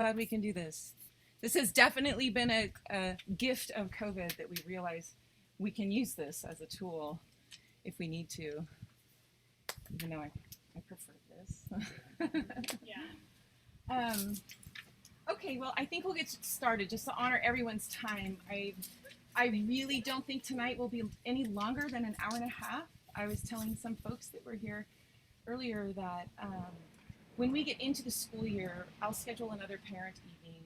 glad we can do this. This has definitely been a gift of COVID that we realize we can use this as a tool if we need to, even though I prefer this. Yeah. Okay, well, I think we'll get started just to honor everyone's time. I really don't think tonight will be any longer than an hour and a half. I was telling some folks that were here earlier that when we get into the school year, I'll schedule another parent evening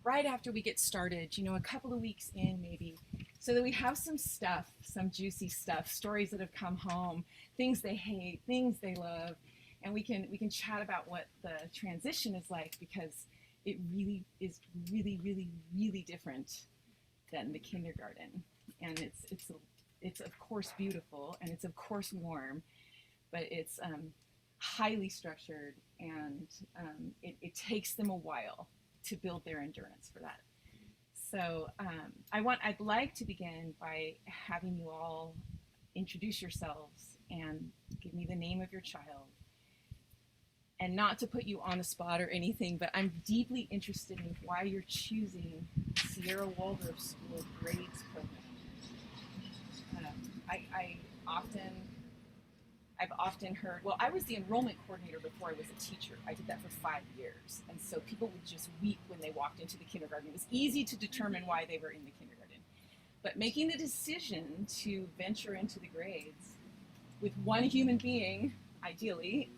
right after we get started, you know, a couple of weeks in maybe, so that we have some stuff, some juicy stuff, stories that have come home, things they hate, things they love, and we can chat about what the transition is like, because it really is really different than the kindergarten, and it's of course beautiful, and it's of course warm, but it's highly structured, and it takes them a while to build their endurance for that. So I'd like to begin by having you all introduce yourselves and give me the name of your child. And not to put you on the spot or anything, but I'm deeply interested in why you're choosing Sierra Waldorf School grades program. I've often heard, well, I was the enrollment coordinator before I was a teacher. I did that for 5 years. And so people would just weep when they walked into the kindergarten. It was easy to determine why they were in the kindergarten. But making the decision to venture into the grades with one human being, ideally,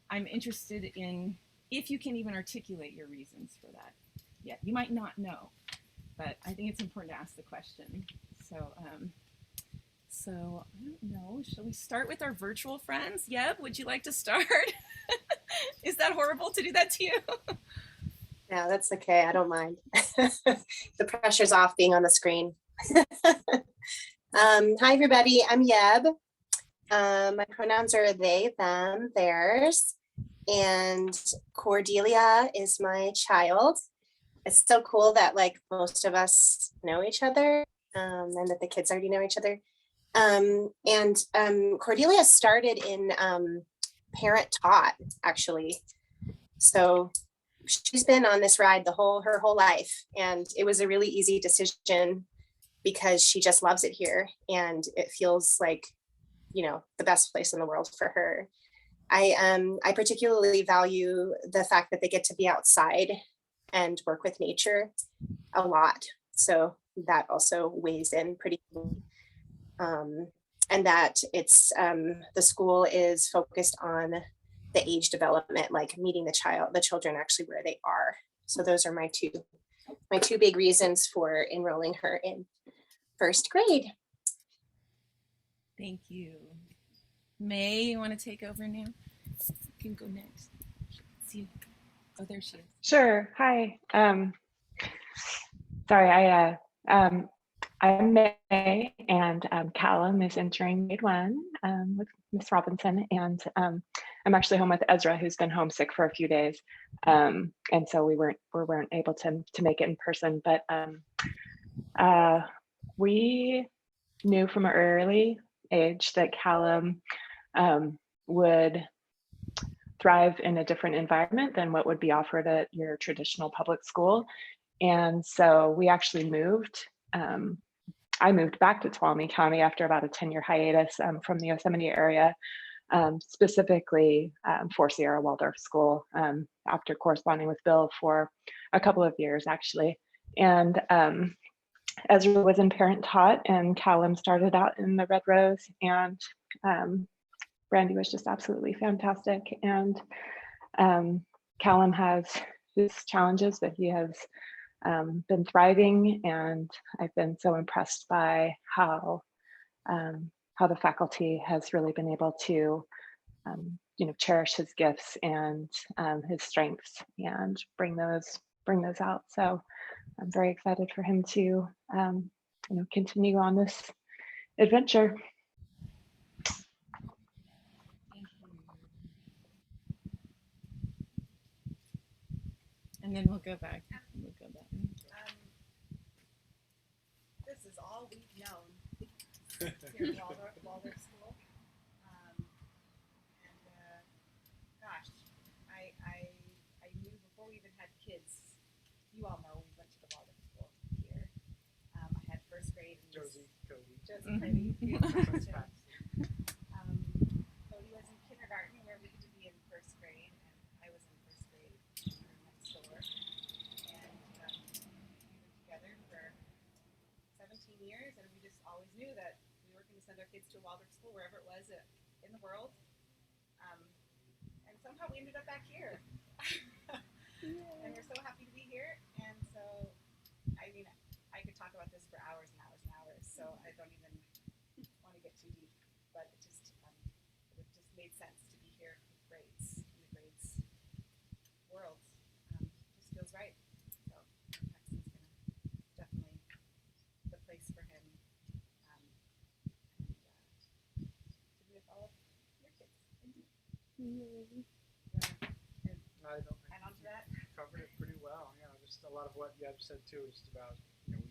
I'm interested in if you can even articulate your reasons for that. Yeah, you might not know, but I think it's important to ask the question. So I don't know, shall we start with our virtual friends? Yeb, would you like to start? Is that horrible to do that to you? No, that's okay. I don't mind. The pressure's off being on the screen. Hi, everybody. I'm Yeb. My pronouns are they, them, theirs. And Cordelia is my child. It's so cool that like most of us know each other, and that the kids already know each other. Cordelia started in parent taught, actually. So she's been on this ride her whole life, and it was a really easy decision because she just loves it here, and it feels like, you know, the best place in the world for her. I particularly value the fact that they get to be outside and work with nature a lot. So that also weighs in pretty. And that it's the school is focused on the age development, like meeting the children actually where they are. So those are my two big reasons for enrolling her in first grade. Thank you. May, you want to take over now? You can go next. See, oh, there she is. Sure. Hi. Sorry, I'm May, and Callum is entering grade 1 with Miss Robinson, and I'm actually home with Ezra, who's been homesick for a few days, and so we weren't able to make it in person. But we knew from an early age that Callum would thrive in a different environment than what would be offered at your traditional public school, and so we actually moved. I moved back to Tuolumne County after about a 10-year hiatus from the Yosemite area, specifically for Sierra Waldorf School, after corresponding with Bill for a couple of years, actually. And Ezra was in parent taught, and Callum started out in the Red Rose, and Brandy was just absolutely fantastic. And Callum has his challenges, but he has been thriving, and I've been so impressed by how the faculty has really been able to cherish his gifts and his strengths and bring those out. So I'm very excited for him to continue on this adventure. Thank you. And then we'll go back. This is all we've known here at Waldorf School. Gosh, I knew before we even had kids, you all know we went to the Waldorf school here. I had first grade and Josie, Cody. Josie, Cody. Friends back. Cody was in kindergarten where we could be in first grade, and I was in first grade next door. And we were together for 17 years, and we just always knew that we were going to send our kids to a Waldorf school wherever it was in the world. And somehow we ended up back here. And we're so happy to be here. And so, I mean, I could talk about this for hours and hours and hours, so I don't even want to get too deep. But it just made sense to be here with grades in the grades world. Just feels right. So Paxton's definitely the place for him. And to be with all of your kids. I don't think Add on to that. you covered it pretty well. Yeah, just a lot of what Deb said too, just about, we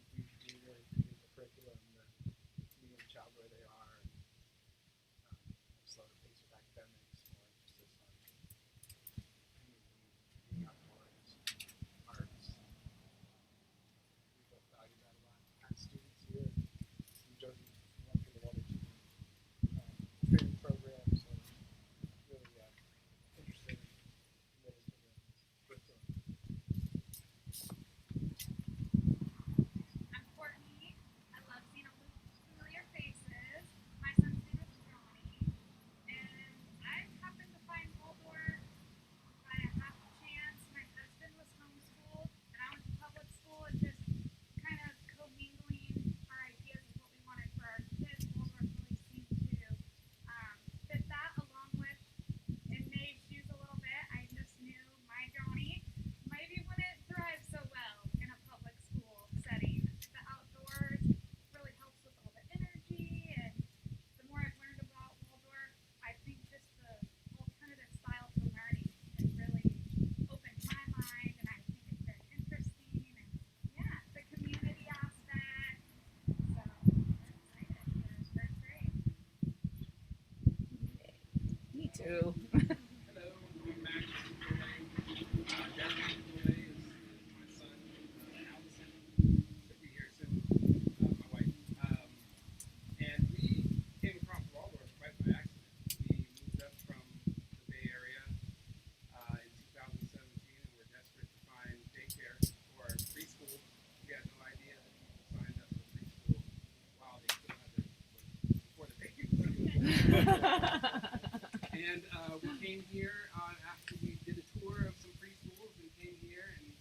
really appreciate the curriculum, meeting the child where they are, and slow the pace of academics, more emphasis on being outdoors, arts. We both value that a lot. As students here, and Josie went through the Waldorf training program, so really interested in committed to the curriculum. I'm Courtney. I love seeing familiar faces. My son's name is Johnny, and I happened to find Waldorf by a happy chance. My husband was homeschooled, and I went to public school, and just kind of commingling our ideas of what we wanted for our kids. Waldorf really seemed to fit that, along with, in May's shoes a little bit. I just knew my Johnny maybe wouldn't thrive so well in a public school setting. The outdoors really helps with all the energy, and the more I've learned about Waldorf, I think just the alternative style to learning has really opened my mind, and I think it's very interesting, and yeah, the community aspect. So I'm excited for first grade. Me too. Hello, I'm Max Goulet. Jasmine Goulet is my son, Allison. Should be here soon. My wife. And we came across Waldorf quite by accident. We moved up from the Bay Area in 2017, and we're desperate to find daycare for our preschool. We had no idea that people signed up for preschool while they still had before the baby was born. And we came here after we did a tour of some preschools, and came here, and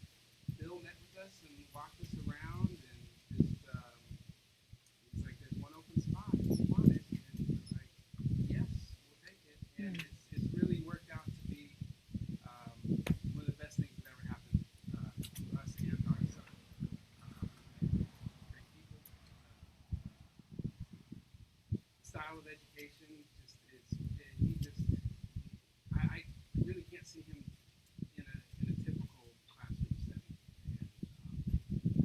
Bill met with us and walked us around, and just he's like, "There's one open spot. If you want it," and we're like, "Yes, we'll take it." And it's really worked out to be one of the best things that ever happened to us and our son. Great people. Style of education just I really can't see him in a typical classroom setting, and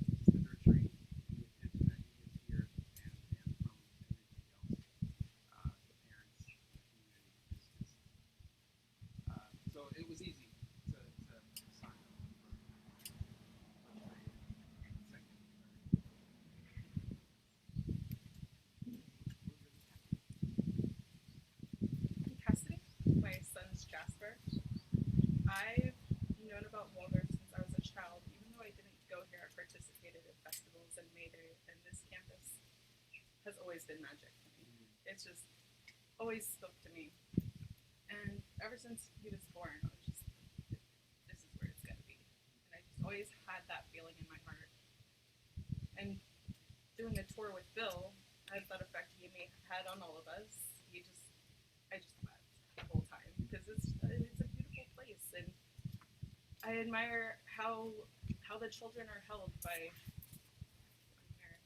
just the nurturing and the attention that he gets here, and from everybody else, the parents, the community, so it was easy to sign up for first grade, second, third. Cassidy. My son's Jasper. I've known about Waldorf since I was a child. Even though I didn't go here, I participated in festivals and May Day, and this campus has always been magic to me. It's just always spoke to me. And ever since he was born, I was just, this is where it's going to be. And I just always had that feeling in my heart. And doing a tour with Bill has that effect he may have had on all of us. I just wept the whole time because it's a beautiful place, and I admire how the children are held by everyone here.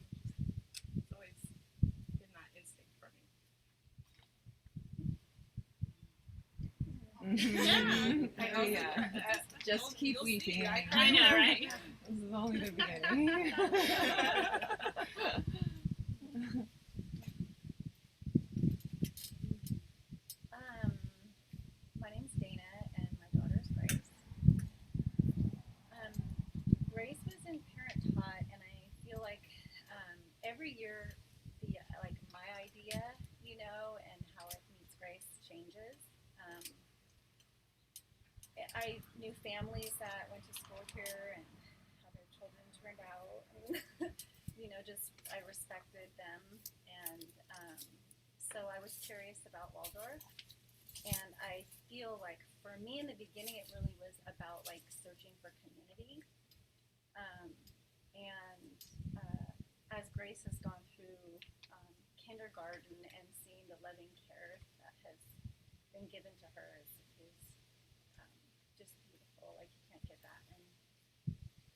It's always been that instinct for me. I know, yeah. Just keep You'll see, weeping. I know, right? This is only the beginning. My name's Dana, and my daughter's Grace. I knew families that went to school here and how their children turned out. And, just I respected them, and so I was curious about Waldorf. And I feel like for me in the beginning, it really was about like searching for community. As Grace has gone through kindergarten and seeing the loving care that has been given to her is just beautiful. Like you can't get that in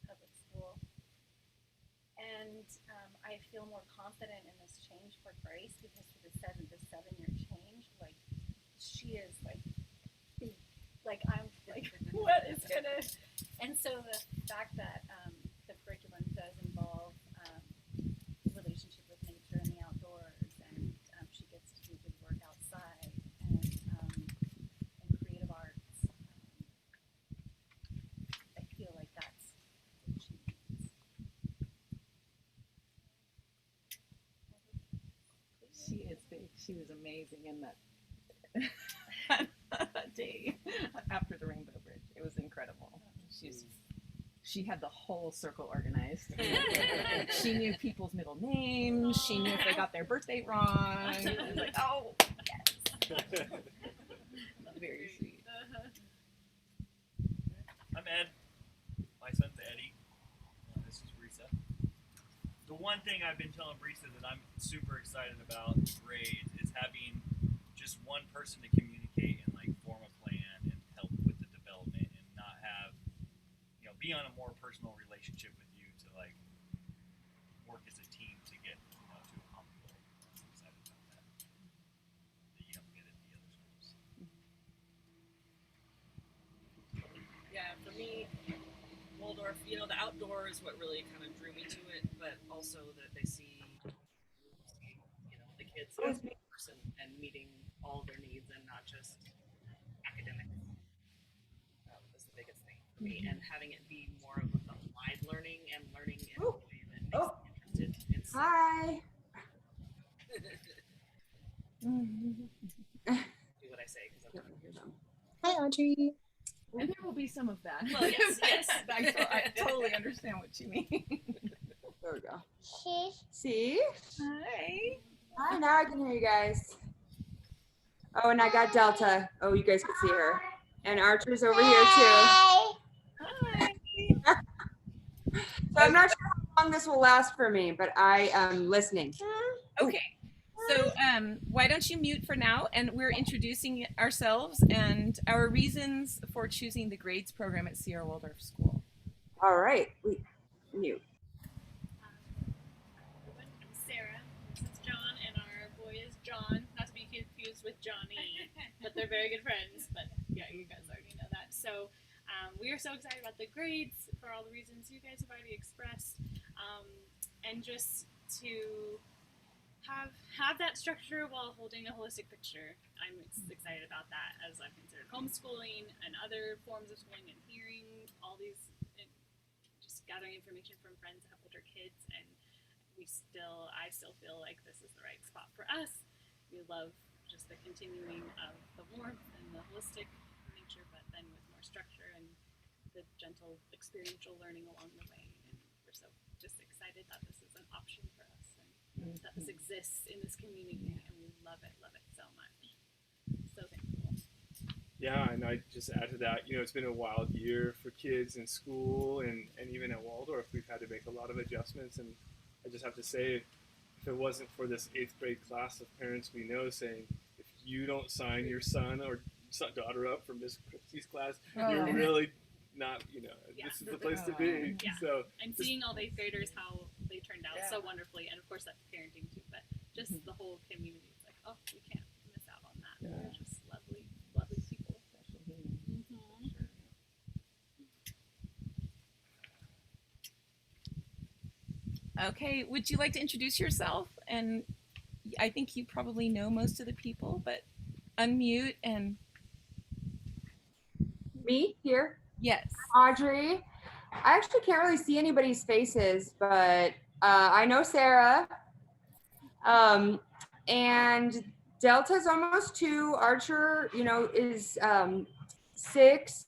public school. And I feel more confident in this change for Grace because for the 7-year change, like she is like I'm like what is gonna, and so the fact that the curriculum does involve relationship with nature and the outdoors, and she gets to do good work outside and creative arts. I feel like that's what she needs. She is big. She was amazing in that that day after the Rainbow Bridge. It was incredible. She had the whole circle organized. She knew people's middle names. She knew if they got their birthday wrong. It was like, oh, yes. Very sweet. I'm Ed. My son's Eddie. This is Brisa. The one thing I've been telling Brisa that I'm super excited about with grades is having just one person to communicate and like form a plan and help with the development and not have, be on a more personal relationship with you to like work as a team to get, to a common goal. I'm excited about that. That you don't get at the other schools. Yeah, for me, Waldorf, the outdoor is what really kind of drew me to it, but also that they see, the kids as a person and meeting all of their needs and not just academics. That was the biggest thing for me, and having it be more of applied learning and learning in a way that makes me interested in stuff. Hi. Do what I say because I'm not going to hear them. Hi, Audrey. And there will be some of that. Well, yes. I totally understand what you mean. There we go. See? Hi. Hi, now I can hear you guys. Oh, and I got Delta. Oh, you guys can see her. And Archer's over here too. Hi. So I'm not sure how long this will last for me, but I am listening. Okay. So why don't you mute for now, and we're introducing ourselves and our reasons for choosing the grades program at Sierra Waldorf School. All right. Mute. I'm Sarah. This is John, and our boy is John. Not to be confused with Johnny, but they're very good friends. But yeah, you guys already know that. So we are so excited about the grades for all the reasons you guys have already expressed, and just to have that structure while holding a holistic picture. I'm excited about that as I've considered homeschooling and other forms of schooling and hearing all these, and just gathering information from friends that have older kids, and I still feel like this is the right spot for us. We love just the continuing of the warmth and the holistic nature, but then with more structure and the gentle experiential learning along the way. And we're so just excited that this is an option for us, and that this exists in this community, and we love it so much. So thankful. Yeah, and I just add to that, it's been a wild year for kids in school, and even at Waldorf, we've had to make a lot of adjustments. And I just have to say, if it wasn't for this 8th grade class of parents we know saying, if you don't sign your son or daughter up for Miss Kristi's class, you're really not, this is the place to be. Yeah. So, and seeing all the 8th graders, how they turned out so wonderfully, and of course that's parenting too, but just the whole community is like, oh, we can't miss out on that. Yeah. They're just lovely, lovely people. Okay, would you like to introduce yourself? And I think you probably know most of the people, but unmute and... Me here? Yes. Audrey. I actually can't really see anybody's faces, but I know Sarah. And Delta's almost 2. Archer, is 6.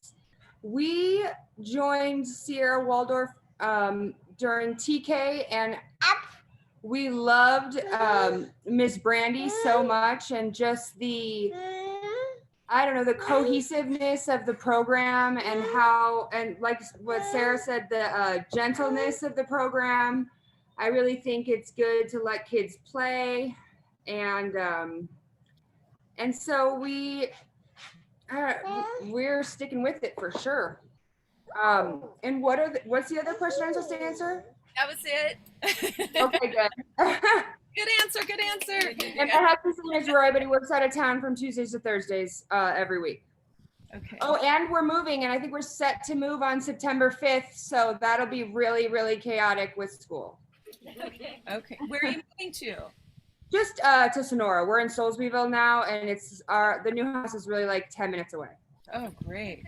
we joined Sierra Waldorf during TK, and we loved Miss Brandy so much, and just the, I don't know, the cohesiveness of the program, and how, and like what Sarah said, the gentleness of the program. I really think it's good to let kids play, and so we're sticking with it for sure. And what's the other question I'm supposed to answer? That was it. Okay, good. Good answer. Good answer. And my husband's name is Roy, but he works out of town from Tuesdays to Thursdays every week. Okay. Oh, and we're moving, and I think we're set to move on September 5th, so that'll be really, really chaotic with school. Okay. Where are you moving to? Just to Sonora. We're in Soulsbyville now, and it's the new house is really like 10 minutes away. Oh, great.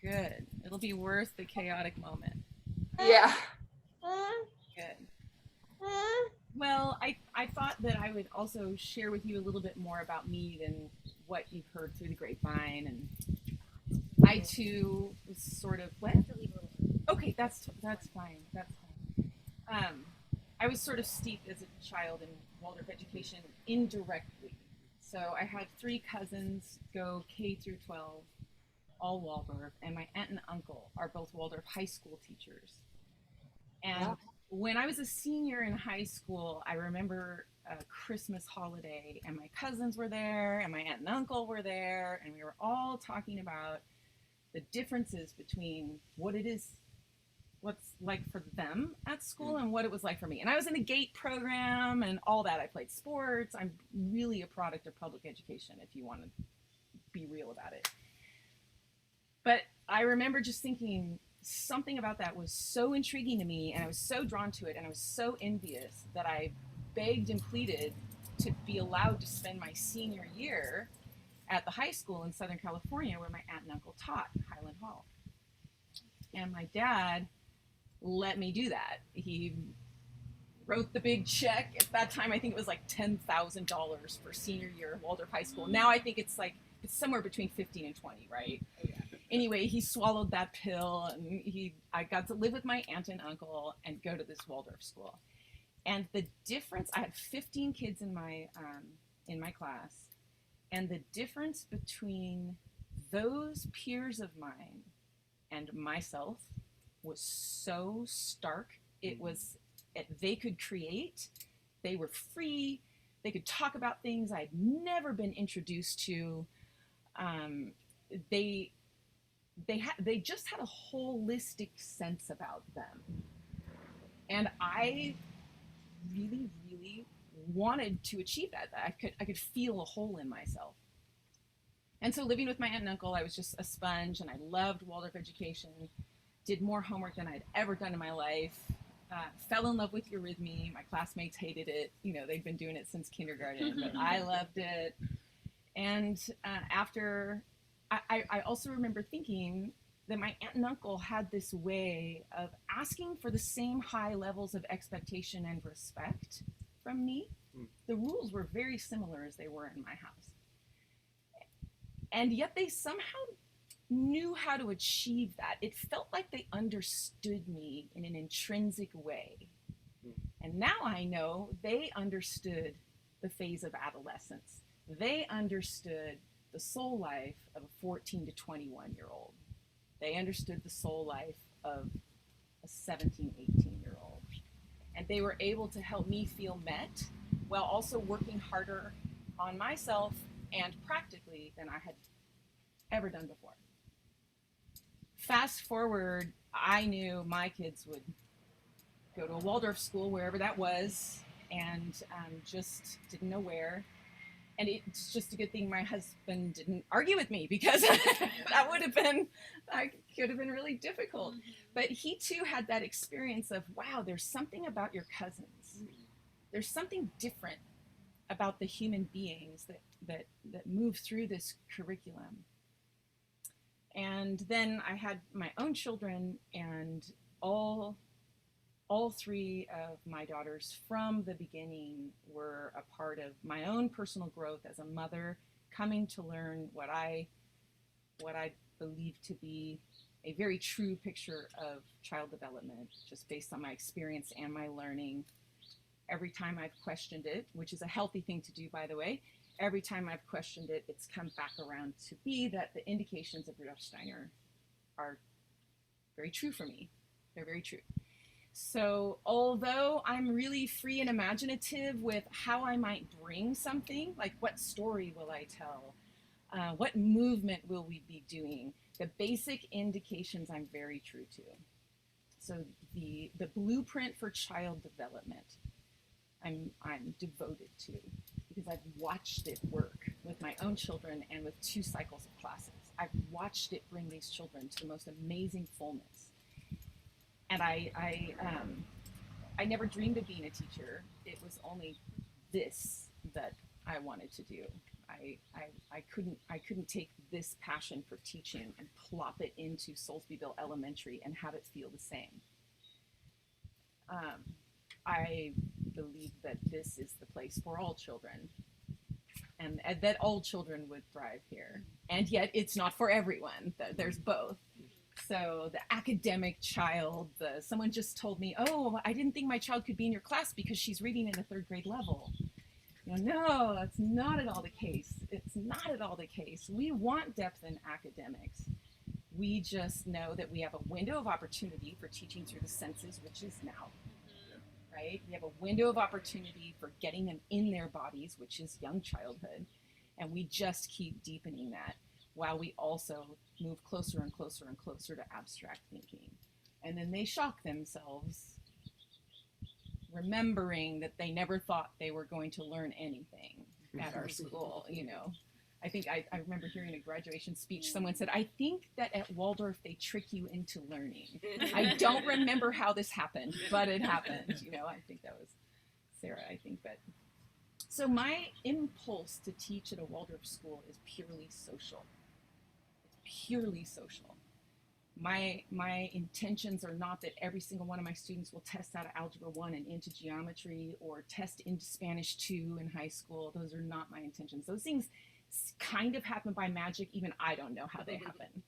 Good. It'll be worth the chaotic moment. Yeah. Good. Well, I thought that I would also share with you a little bit more about me than what you've heard through the grapevine. And I too was sort of, what? Okay, that's fine. That's fine. I was sort of steeped as a child in Waldorf education indirectly. So I had 3 cousins go K through 12, all Waldorf, and my aunt and uncle are both Waldorf high school teachers. And when I was a senior in high school, I remember a Christmas holiday, and my cousins were there, and my aunt and uncle were there, and we were all talking about the differences between what's like for them at school and what it was like for me. And I was in the GATE program and all that. I played sports. I'm really a product of public education, if you want to be real about it. But I remember just thinking something about that was so intriguing to me, and I was so drawn to it, and I was so envious that I begged and pleaded to be allowed to spend my senior year at the high school in Southern California where my aunt and uncle taught, Highland Hall. And my dad let me do that. He wrote the big check. At that time, I think it was like $10,000 for senior year of Waldorf High School. Now I think it's somewhere between 15 and 20, right? Anyway, he swallowed that pill, and I got to live with my aunt and uncle and go to this Waldorf school. And the difference, I had 15 kids in my class, and the difference between those peers of mine and myself was so stark. They could create, they were free, they could talk about things I'd never been introduced to. They just had a holistic sense about them. And I really, really wanted to achieve that. I could feel a hole in myself. And so living with my aunt and uncle, I was just a sponge, and I loved Waldorf education, did more homework than I'd ever done in my life, fell in love with Eurythmy. My classmates hated it. They'd been doing it since kindergarten, but I loved it. And I also remember thinking that my aunt and uncle had this way of asking for the same high levels of expectation and respect from me. The rules were very similar as they were in my house. And yet they somehow knew how to achieve that. It felt like they understood me in an intrinsic way. And now I know they understood the phase of adolescence. They understood the soul life of a 14 to 21-year-old. They understood the soul life of a 17, 18-year-old. And they were able to help me feel met while also working harder on myself and practically than I had ever done before. Fast forward, I knew my kids would go to a Waldorf school, wherever that was, and just didn't know where. And it's just a good thing my husband didn't argue with me, because that could have been really difficult. But he too had that experience of, wow, there's something about your cousins. There's something different about the human beings that move through this curriculum. And then I had my own children, and all 3 of my daughters from the beginning were a part of my own personal growth as a mother, coming to learn what I believe to be a very true picture of child development, just based on my experience and my learning. Every time I've questioned it, which is a healthy thing to do, by the way, every time I've questioned it, it's come back around to be that the indications of Rudolf Steiner are very true for me. They're very true. So although I'm really free and imaginative with how I might bring something, like what story will I tell? What movement will we be doing? The basic indications I'm very true to. So the blueprint for child development, I'm devoted to, because I've watched it work with my own children and with 2 cycles of classes. I've watched it bring these children to the most amazing fullness. And I never dreamed of being a teacher. It was only this that I wanted to do. I couldn't take this passion for teaching and plop it into Soulsbyville Elementary and have it feel the same. I believe that this is the place for all children, and that all children would thrive here. And yet it's not for everyone. There's both. So the academic child, someone just told me, oh, I didn't think my child could be in your class because she's reading in the 3rd grade level. No, that's not at all the case. It's not at all the case. We want depth in academics. We just know that we have a window of opportunity for teaching through the senses, which is now, right? We have a window of opportunity for getting them in their bodies, which is young childhood. And we just keep deepening that while we also move closer and closer and closer to abstract thinking. And then they shock themselves, remembering that they never thought they were going to learn anything at our school. I think I remember hearing a graduation speech, someone said, I think that at Waldorf they trick you into learning. I don't remember how this happened, but it happened. I think that was Sarah, I think. But so my impulse to teach at a Waldorf school is purely social. It's purely social. My intentions are not that every single one of my students will test out of Algebra 1 and into geometry, or test into Spanish 2 in high school. Those are not my intentions. Those things kind of happen by magic. Even I don't know how they happen.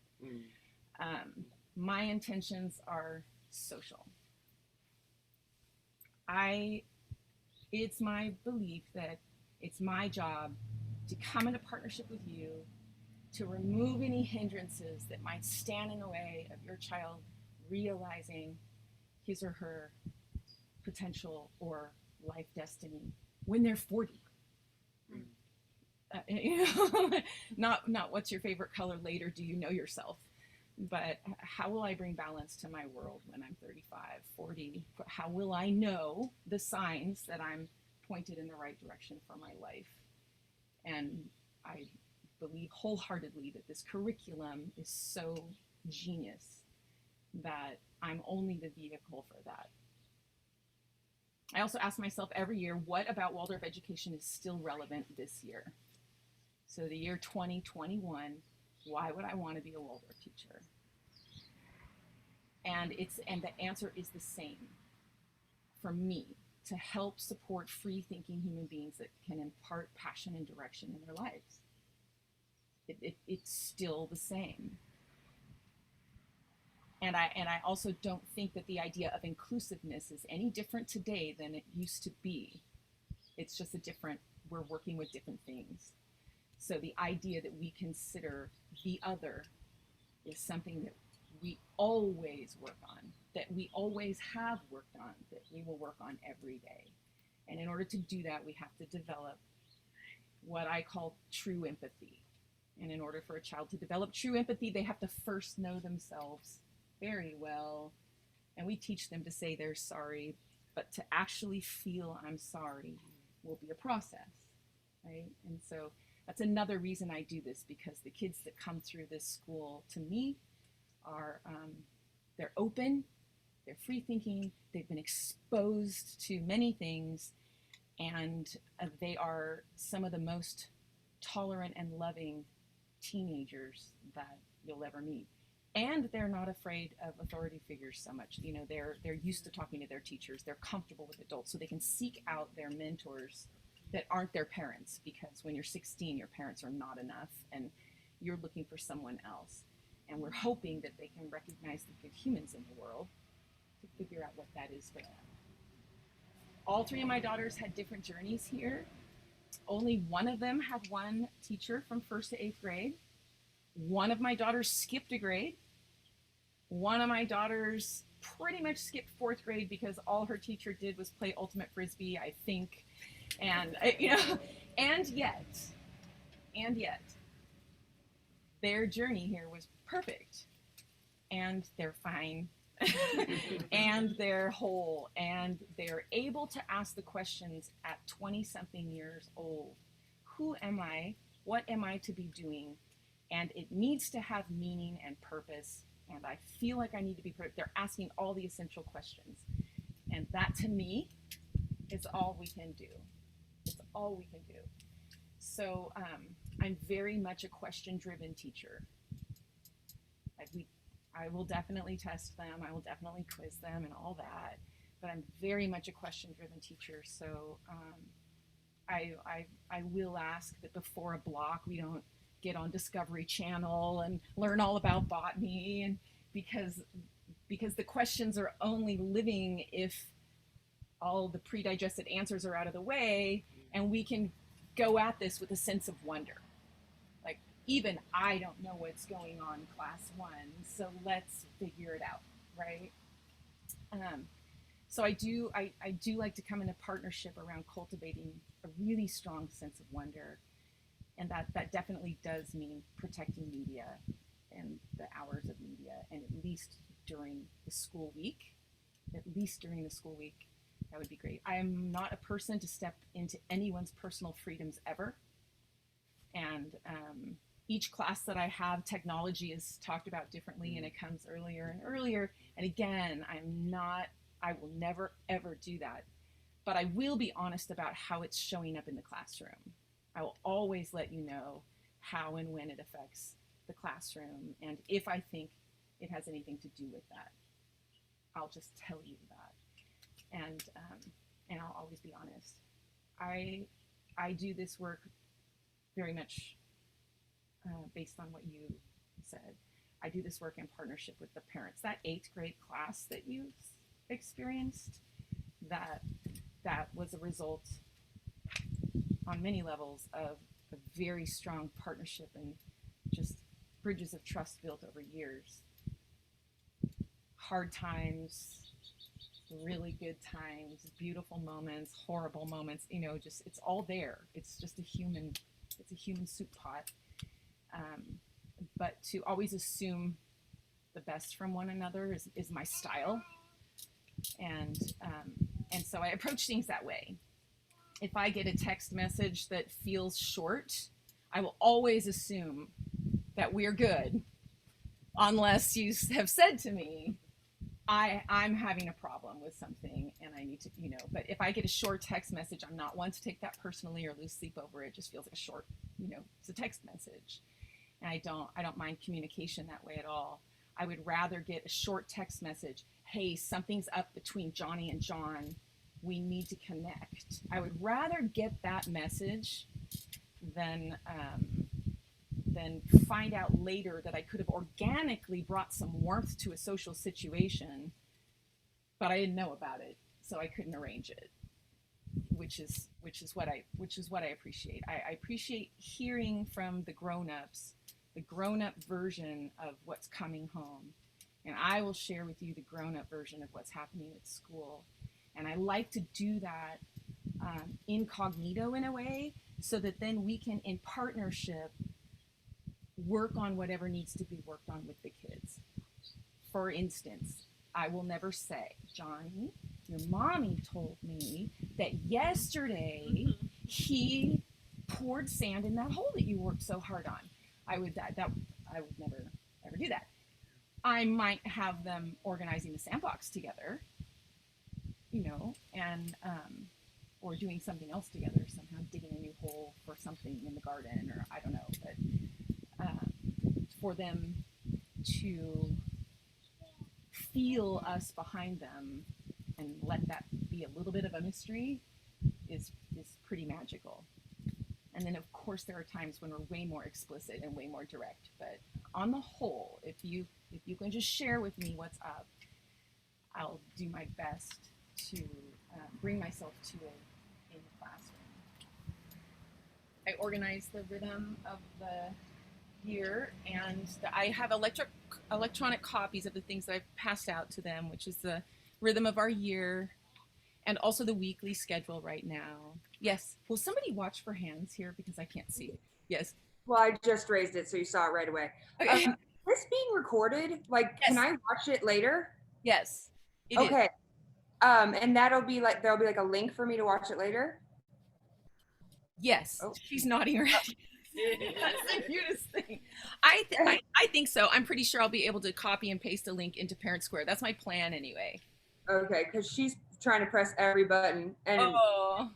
My intentions are social. It's my belief that it's my job to come into partnership with you to remove any hindrances that might stand in the way of your child realizing his or her potential or life destiny when they're 40. Not what's your favorite color later, do you know yourself? But how will I bring balance to my world when I'm 35, 40? How will I know the signs that I'm pointed in the right direction for my life? And I believe wholeheartedly that this curriculum is so genius that I'm only the vehicle for that. I also ask myself every year, what about Waldorf education is still relevant this year? So the year 2021, why would I want to be a Waldorf teacher? And the answer is the same for me, to help support free thinking human beings that can impart passion and direction in their lives. It's still the same. And I also don't think that the idea of inclusiveness is any different today than it used to be. It's just we're working with different things. So the idea that we consider the other is something that we always work on, that we always have worked on, that we will work on every day. And in order to do that, we have to develop what I call true empathy. And in order for a child to develop true empathy, they have to first know themselves very well. And we teach them to say they're sorry, but to actually feel I'm sorry will be a process, right? And so that's another reason I do this, because the kids that come through this school, to me, are they're open, they're free thinking, they've been exposed to many things, and they are some of the most tolerant and loving teenagers that you'll ever meet. And they're not afraid of authority figures so much. They're used to talking to their teachers. They're comfortable with adults, so they can seek out their mentors that aren't their parents, because when you're 16, your parents are not enough and you're looking for someone else. And we're hoping that they can recognize the good humans in the world to figure out what that is for them. All three of my daughters had different journeys here. Only one of them had one teacher from 1st to 8th grade. One of my daughters skipped a grade. One of my daughters pretty much skipped 4th grade because all her teacher did was play ultimate frisbee, I think. And and yet, their journey here was perfect. And they're fine. And they're whole. And they're able to ask the questions at 20-something years old. Who am I? What am I to be doing? And it needs to have meaning and purpose. And I feel like I need to be perfect. They're asking all the essential questions. And that, to me, is all we can do. It's all we can do. So I'm very much a question-driven teacher. I will definitely test them. I will definitely quiz them and all that. But I'm very much a question-driven teacher. So I will ask that before a block we don't get on Discovery Channel and learn all about botany, and because the questions are only living if all the pre-digested answers are out of the way, and we can go at this with a sense of wonder. Like, even I don't know what's going on, class 1, so let's figure it out, right? So I do like to come in a partnership around cultivating a really strong sense of wonder. And that definitely does mean protecting media and the hours of media, and at least during the school week. That would be great. I am not a person to step into anyone's personal freedoms ever. And each class that I have, technology is talked about differently, and it comes earlier and earlier. And again, I will never, ever do that. But I will be honest about how it's showing up in the classroom. I will always let you know how and when it affects the classroom, and if I think it has anything to do with that, I'll just tell you that. And I'll always be honest. I do this work very much based on what you said. I do this work in partnership with the parents. That 8th grade class that you experienced, that was a result on many levels of a very strong partnership and just bridges of trust built over years. Hard times, really good times, beautiful moments, horrible moments, just, it's all there. It's just a human soup pot. But to always assume the best from one another is my style. And so I approach things that way. If I get a text message that feels short, I will always assume that we're good, unless you have said to me, I'm having a problem with something and I need to, but if I get a short text message, I'm not one to take that personally or lose sleep over it. It just feels like a short, it's a text message. And I don't mind communication that way at all. I would rather get a short text message, hey, something's up between Johnny and John, we need to connect. I would rather get that message than find out later that I could have organically brought some warmth to a social situation, but I didn't know about it, so I couldn't arrange it. Which is what I appreciate. I appreciate hearing from the grown-ups, the grown-up version of what's coming home, and I will share with you the grown-up version of what's happening at school. And I like to do that incognito in a way, so that then we can, in partnership, work on whatever needs to be worked on with the kids. For instance, I will never say, Johnny, your mommy told me that yesterday he poured sand in that hole that you worked so hard on. I would never ever do that. I might have them organizing the sandbox together, and or doing something else together, somehow digging a new hole for something in the garden, or I don't know, but for them to feel us behind them and let that be a little bit of a mystery is pretty magical. And then of course there are times when we're way more explicit and way more direct, but on the whole, if you can just share with me what's up, I'll do my best to bring myself to it in the classroom. I organize the rhythm of the year, and I have electronic copies of the things that I've passed out to them, which is the rhythm of our year, and also the weekly schedule right now. Yes. Will somebody watch for hands here because I can't see it? Yes. Well, I just raised it, so you saw it right away. Okay. Is this being recorded? Like, can Yes. I watch it later? Yes. It is. Okay. And there'll be like a link for me to watch it later. Yes. Oh. She's nodding her head. That's the cutest thing. I think so. I'm pretty sure I'll be able to copy and paste a link into Parent Square. That's my plan anyway. Okay, because she's trying to press every button, and Oh.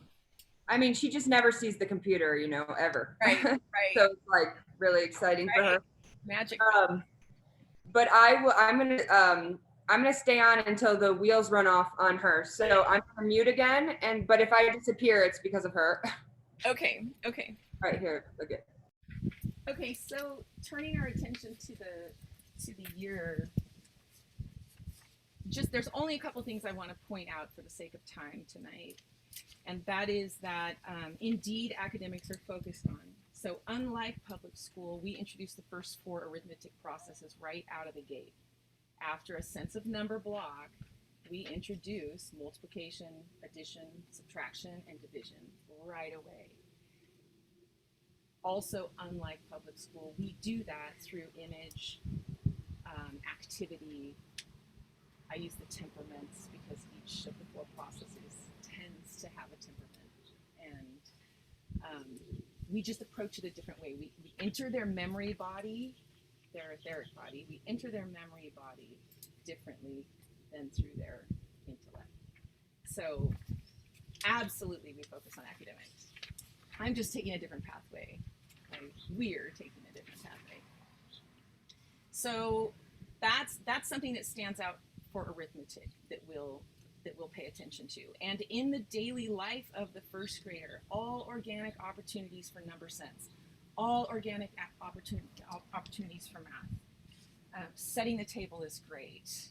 I mean, she just never sees the computer, ever. Right. Right. So it's like really exciting for her. Magic. But I'm gonna stay on until the wheels run off on her. So I'm gonna mute again, but if I disappear, it's because of her. Okay. Okay. Right here. Okay. Okay. So turning our attention to the year. Just there's only a couple things I want to point out for the sake of time tonight, and that is that indeed academics are focused on. So unlike public school, we introduce the first 4 arithmetic processes right out of the gate. After a sense of number block, we introduce multiplication, addition, subtraction, and division right away. Also, unlike public school, we do that through image, activity. I use the temperaments because each of the 4 processes tends to have a temperament, and we just approach it a different way. We enter their memory body, their etheric body. We enter their memory body differently than through their intellect. So absolutely we focus on academics. I'm just taking a different pathway. We're taking a different pathway. So that's something that stands out for arithmetic that we'll pay attention to. And in the daily life of the first grader, all organic opportunities for number sense, all organic opportunities for math. Setting the table is great.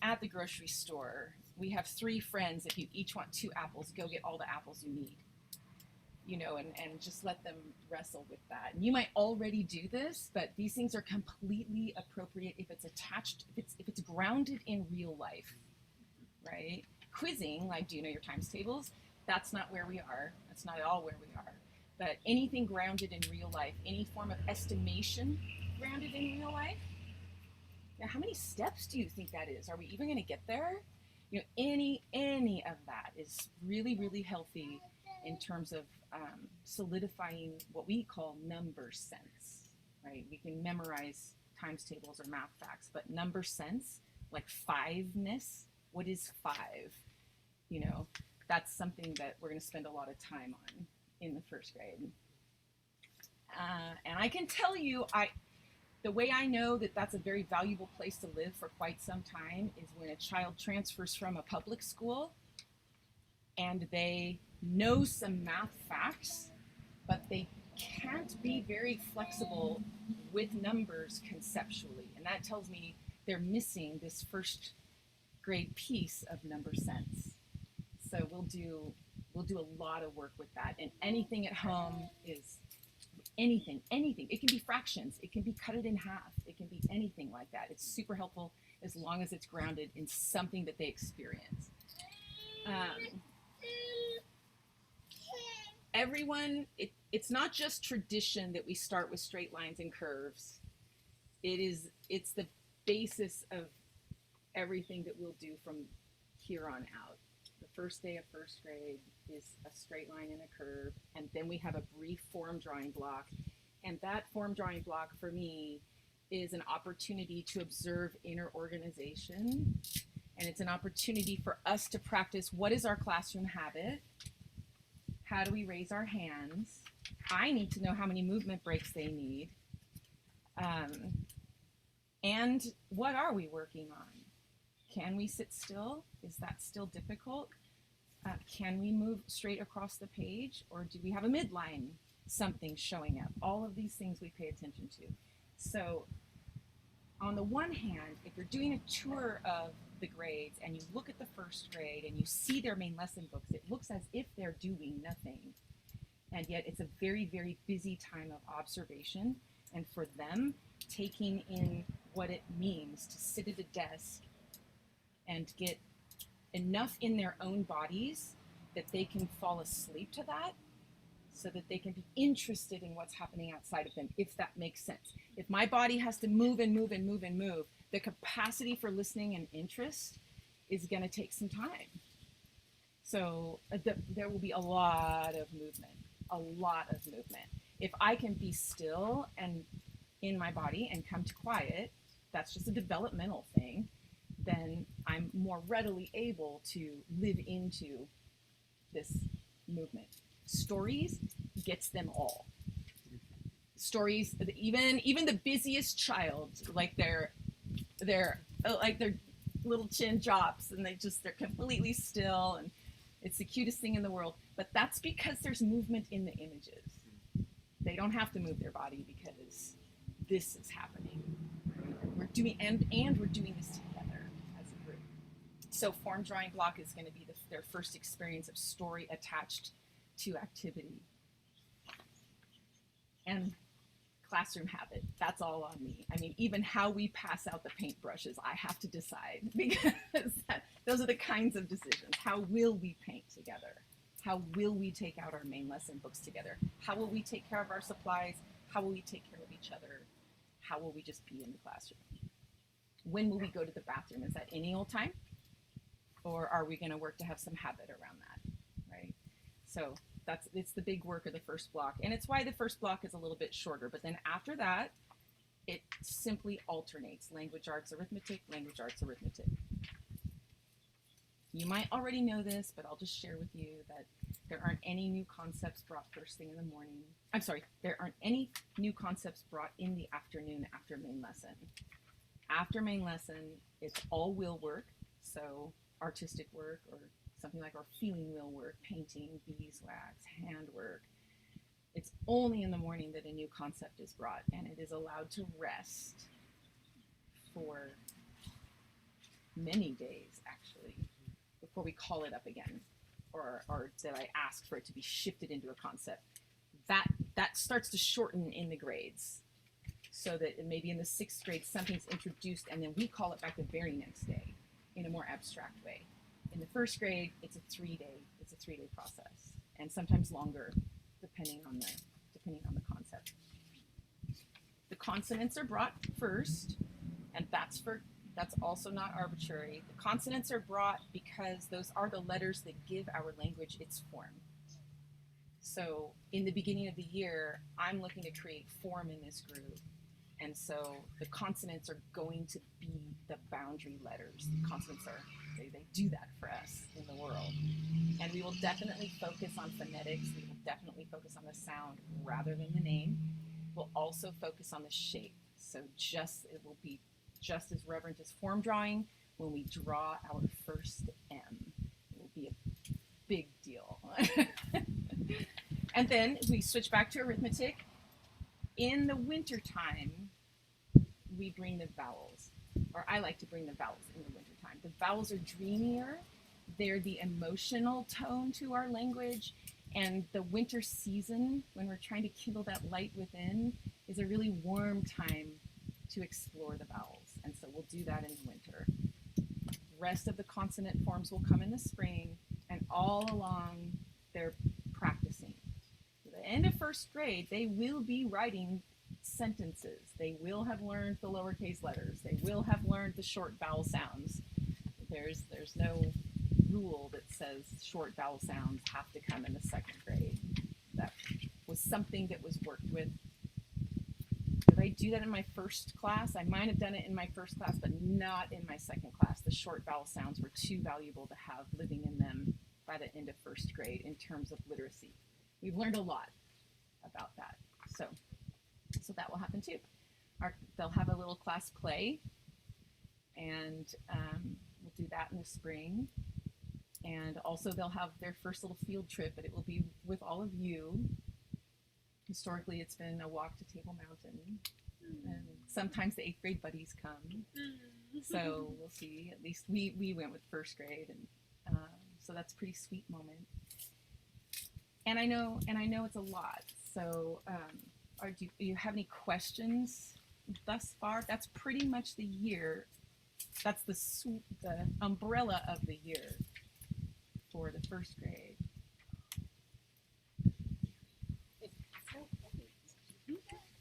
At the grocery store, we have 3 friends. If you each want 2 apples, go get all the apples you need. And just let them wrestle with that. And you might already do this, but these things are completely appropriate if it's attached, if it's grounded in real life, right? Quizzing, like, do you know your times tables? That's not where we are. That's not at all where we are. But anything grounded in real life, any form of estimation grounded in real life. Now, how many steps do you think that is? Are we even going to get there? Any of that is really, really healthy in terms of solidifying what we call number sense, right? We can memorize times tables or math facts, but number sense, like 5-ness, what is 5? That's something that we're going to spend a lot of time on in the first grade. And I can tell you, the way I know that that's a very valuable place to live for quite some time is when a child transfers from a public school and they know some math facts, but they can't be very flexible with numbers conceptually. And that tells me they're missing this first grade piece of number sense. So we'll do a lot of work with that. And anything at home is anything. It can be fractions. It can be cut it in half. It can be anything like that. It's super helpful as long as it's grounded in something that they experience. Everyone, it's not just tradition that we start with straight lines and curves. It's the basis of everything that we'll do from here on out. The first day of first grade is a straight line and a curve, and then we have a brief form drawing block. And that form drawing block for me is an opportunity to observe inner organization. And it's an opportunity for us to practice what is our classroom habit? How do we raise our hands? I need to know how many movement breaks they need. And what are we working on? Can we sit still? Is that still difficult? Can we move straight across the page? Or do we have a midline, something showing up? All of these things we pay attention to. So on the one hand, if you're doing a tour of the grades and you look at the first grade and you see their main lesson books, it looks as if they're doing nothing. And yet it's a very, very busy time of observation. And for them, taking in what it means to sit at a desk and get enough in their own bodies that they can fall asleep to that, so that they can be interested in what's happening outside of them, if that makes sense. If my body has to move and move and move and move, the capacity for listening and interest is going to take some time. So there will be a lot of movement, a lot of movement. If I can be still and in my body and come to quiet, that's just a developmental thing, then I'm more readily able to live into this movement. Stories gets them all. Stories, even the busiest child, like their little chin drops and they're completely still, and it's the cutest thing in the world. But that's because there's movement in the images. They don't have to move their body because this is happening. We're doing we're doing this together as a group. So form drawing block is going to be their first experience of story attached to activity. And classroom habit, that's all on me. I mean, even how we pass out the paintbrushes, I have to decide, because those are the kinds of decisions. How will we paint together? How will we take out our main lesson books together? How will we take care of our supplies? How will we take care of each other? How will we just be in the classroom? When will we go to the bathroom? Is that any old time? Or are we going to work to have some habit around that, right? So it's the big work of the first block, and it's why the first block is a little bit shorter. But then after that, it simply alternates: language arts, arithmetic, language arts, arithmetic. You might already know this, but I'll just share with you that there aren't any new concepts brought first thing in the morning. I'm sorry, there aren't any new concepts brought in the afternoon after main lesson. After main lesson, it's all will work, so artistic work or something like our feeling wheel work, painting, beeswax, handwork. It's only in the morning that a new concept is brought, and it is allowed to rest for many days, actually, before we call it up again, or that I ask for it to be shifted into a concept. That starts to shorten in the grades, so that maybe in the 6th grade something's introduced, and then we call it back the very next day in a more abstract way. In the 1st grade, it's a 3-day process, and sometimes longer, depending on the concept. The consonants are brought first, and that's also not arbitrary. The consonants are brought because those are the letters that give our language its form. So in the beginning of the year, I'm looking to create form in this group. And so the consonants are going to be the boundary letters. The consonants they do that for us in the world. And we will definitely focus on phonetics. We will definitely focus on the sound rather than the name. We'll also focus on the shape. So it will be just as reverent as form drawing when we draw our first M. It will be a big deal. And then we switch back to arithmetic. In the winter time, we bring the vowels, or I like to bring the vowels in the winter time. The vowels are dreamier. They're the emotional tone to our language. And the winter season, when we're trying to kindle that light within, is a really warm time to explore the vowels. And so we'll do that in the winter. The rest of the consonant forms will come in the spring, and all along they're practicing. At the end of 1st grade, they will be writing sentences. They will have learned the lowercase letters. They will have learned the short vowel sounds. There's no rule that says short vowel sounds have to come in the 2nd grade. That was something that was worked with. Did I do that in my 1st class? I might have done it in my 1st class, but not in my 2nd class. The short vowel sounds were too valuable to have living in them by the end of 1st grade in terms of literacy. We've learned a lot about that. So that will happen too. They'll have a little class play, and we'll do that in the spring. And also they'll have their first little field trip, but it will be with all of you. Historically, it's been a walk to Table Mountain, and Sometimes the 8th grade buddies come. So we'll see. At least we went with 1st grade, and so that's a pretty sweet moment. And I know it's a lot. So do you have any questions thus far? That's pretty much the year. That's the umbrella of the year for the 1st grade.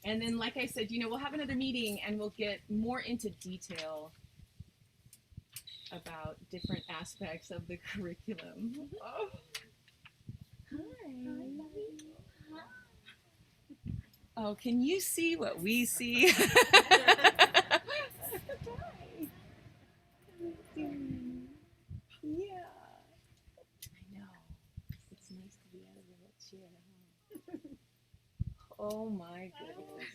And then, like I said, we'll have another meeting and we'll get more into detail about different aspects of the curriculum. Oh. Hi. Oh, can you see what we see? Yeah. I know. It's nice to be out of that chair, huh? Oh my goodness.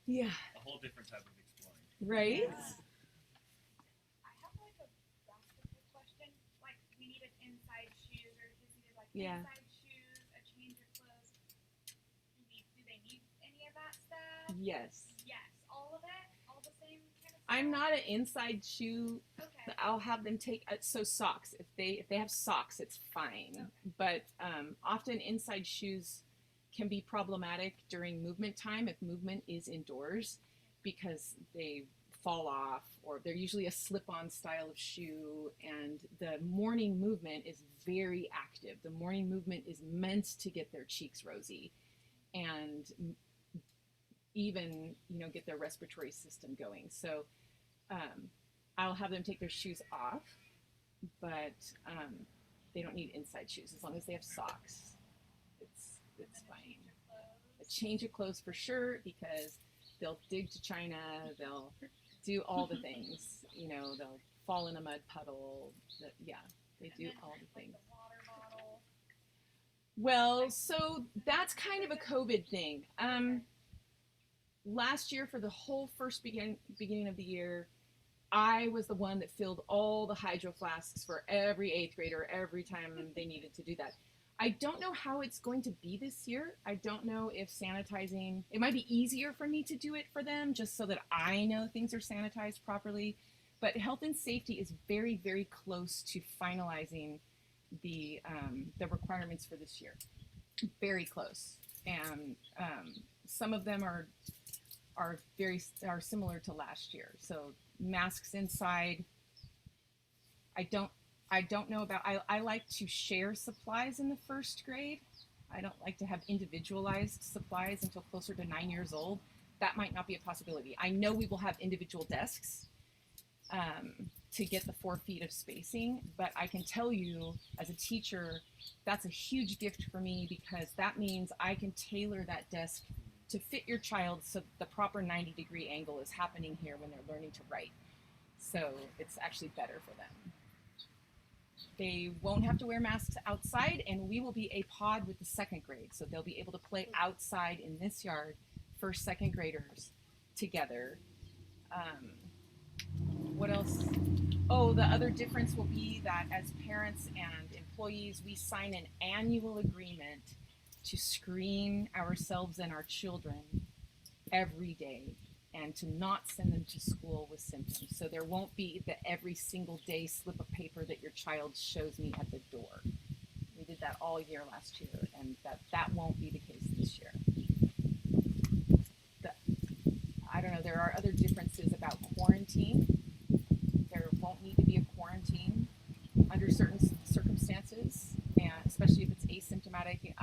Yeah. A whole different type of exploring. Right? I have like a basketball question. Like, we needed inside shoes, or just needed like Yeah. inside shoes, a change of clothes. Do they need any of that stuff? Yes. Yes, all of it, all the same kind of stuff. I'm not an inside shoe. Okay. I'll have them take socks. If they have socks, it's fine. Okay. But often inside shoes can be problematic during movement time if movement is indoors, because they fall off, or they're usually a slip-on style of shoe, and the morning movement is very active. The morning movement is meant to get their cheeks rosy and even get their respiratory system going. So I'll have them take their shoes off, but they don't need inside shoes as long as they have socks. It's fine. A change of clothes for sure, because they'll dig to China, they'll do all the things, they'll fall in a mud puddle. They do all the things. Like the water bottle. Well, so that's kind of a COVID thing. Last year, for the whole first beginning of the year, I was the one that filled all the hydro flasks for every 8th grader every time they needed to do that. I don't know how it's going to be this year. I don't know if sanitizing, it might be easier for me to do it for them just so that I know things are sanitized properly. But health and safety is very, very close to finalizing the requirements for this year. Very close. And some of them are similar to last year. So masks inside. I don't know about, I like to share supplies in the 1st grade. I don't like to have individualized supplies until closer to 9 years old. That might not be a possibility. I know we will have individual desks to get the 4 feet of spacing, but I can tell you as a teacher, that's a huge gift for me, because that means I can tailor that desk to fit your child so the proper 90-degree angle is happening here when they're learning to write. So it's actually better for them. They won't have to wear masks outside, and we will be a pod with the 2nd grade. So they'll be able to play outside in this yard, 1st, 2nd graders together. What else? Oh, the other difference will be that as parents and employees, we sign an annual agreement to screen ourselves and our children every day, and to not send them to school with symptoms. So there won't be the every single day slip of paper that your child shows me at the door. We did that all year last year, and that won't be the case this year. I don't know, there are other differences about quarantine. There won't need to be a quarantine under certain circumstances, and especially if it's asymptomatic.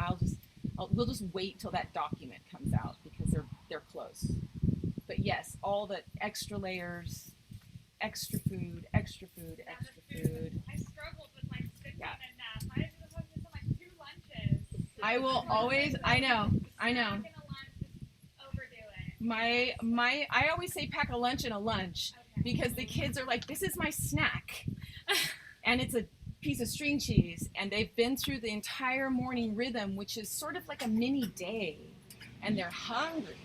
We'll just wait till that document comes out, because they're close. But yes, all the extra layers, extra food. I struggled with like sticking enough. I was supposed to do like 2 lunches. I will always, I know. Snack and a lunch, just overdo it. I always say pack a lunch and a lunch, Okay. because the kids are like, this is my snack. And it's a piece of string cheese, and they've been through the entire morning rhythm, which is sort of like a mini day, and they're hungry.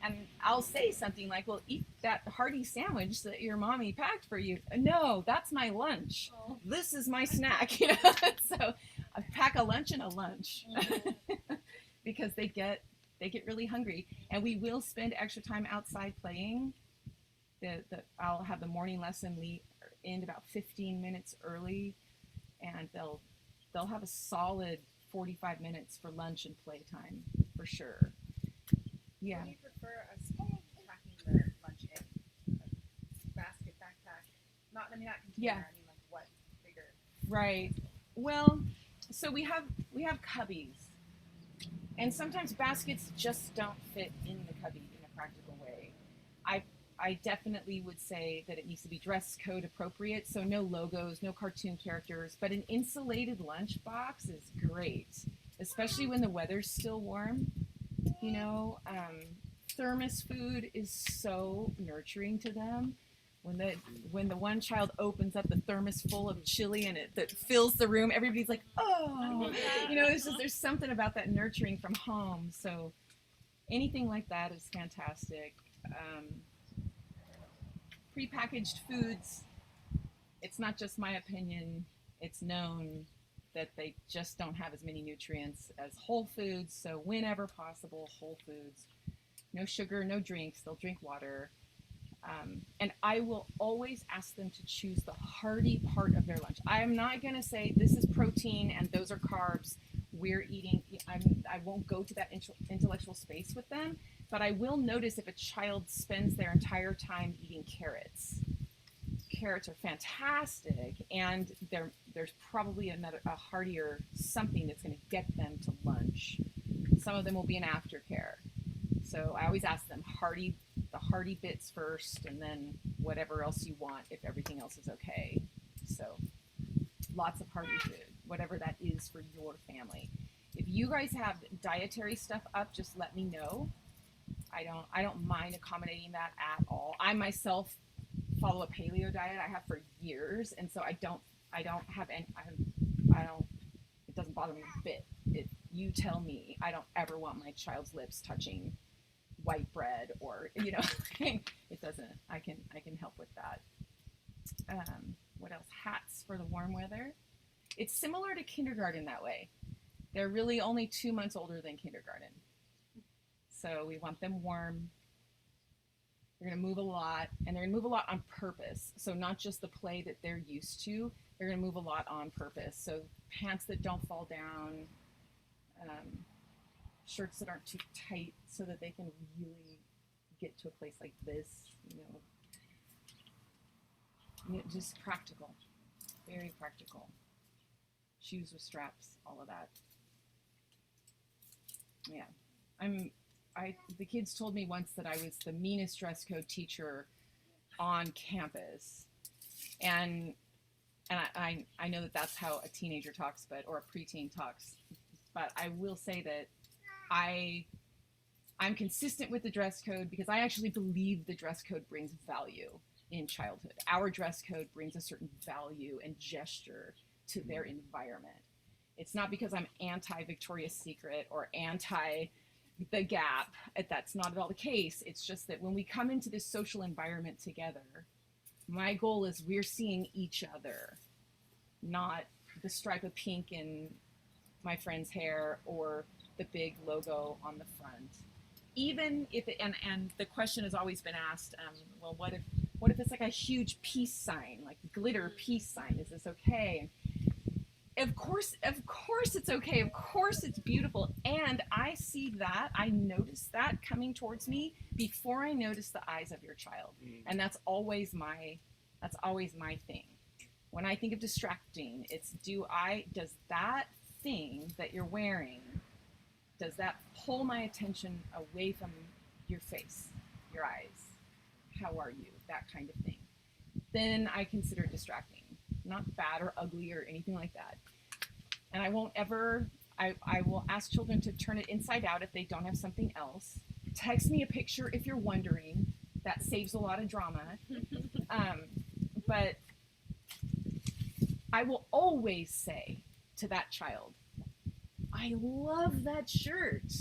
And I'll say something like, well, eat that hearty sandwich that your mommy packed for you. No, that's my lunch. Oh. This is my snack. So I pack a lunch and a lunch because they get They get really hungry, and we will spend extra time outside playing. I'll have the morning lesson end about 15 minutes early, and they'll have a solid 45 minutes for lunch and playtime for sure. Yeah. What do you prefer us packing the lunch in? Basket, backpack? Not container. Yeah. I mean, like what bigger? Right. Well, so we have cubbies, and sometimes baskets just don't fit in the cubby in a practical way. I definitely would say that it needs to be dress code appropriate, so no logos, no cartoon characters, but an insulated lunchbox is great, especially when the weather's still warm. You know, thermos food is so nurturing to them. When the one child opens up the thermos full of chili and that fills the room, everybody's like, oh, you know, there's something about that nurturing from home. So anything like that is fantastic. Prepackaged foods, it's not just my opinion, it's known that they just don't have as many nutrients as whole foods. So whenever possible, whole foods. No sugar, no drinks, they'll drink water. And I will always ask them to choose the hearty part of their lunch. I am not going to say this is protein and those are carbs. We're eating, I won't go to that intellectual space with them, but I will notice if a child spends their entire time eating carrots. Carrots are fantastic, and there's probably a heartier something that's going to get them to lunch. Some of them will be an aftercare. So I always ask them the hearty bits first, and then whatever else you want if everything else is okay. So lots of hearty food, whatever that is for your family. If you guys have dietary stuff up, just let me know. I don't mind accommodating that at all. I myself follow a paleo diet. I have for years, and so I don't have any. It doesn't bother me a bit. If you tell me, I don't ever want my child's lips touching white bread, or it doesn't. I can help with that. What else? Hats for the warm weather. It's similar to kindergarten that way. They're really only 2 months older than kindergarten. So we want them warm. They're going to move a lot, and they're going to move a lot on purpose. So not just the play that they're used to, they're going to move a lot on purpose. So pants that don't fall down, shirts that aren't too tight so that they can really get to a place like this, just practical, very practical. Shoes with straps, all of that. Yeah, the kids told me once that I was the meanest dress code teacher on campus, and I know that that's how a teenager talks, or a preteen talks, but I will say that I'm consistent with the dress code because I actually believe the dress code brings value in childhood. Our dress code brings a certain value and gesture to their environment. It's not because I'm anti-Victoria's Secret or anti the Gap. That's not at all the case. It's just that when we come into this social environment together, my goal is we're seeing each other, not the stripe of pink in my friend's hair or the big logo on the front. Even if and the question has always been asked, well, what if it's like a huge peace sign, like glitter peace sign? Is this okay? And of course it's okay. Of course it's beautiful. And I notice that coming towards me before I notice the eyes of your child. And that's always my thing. When I think of distracting, it's does that thing that you're wearing, does that pull my attention away from your face, your eyes? How are you? That kind of thing. Then I consider it distracting. Not bad or ugly or anything like that. And I won't ever, I will ask children to turn it inside out if they don't have something else. Text me a picture if you're wondering. That saves a lot of drama. But I will always say to that child, I love that shirt.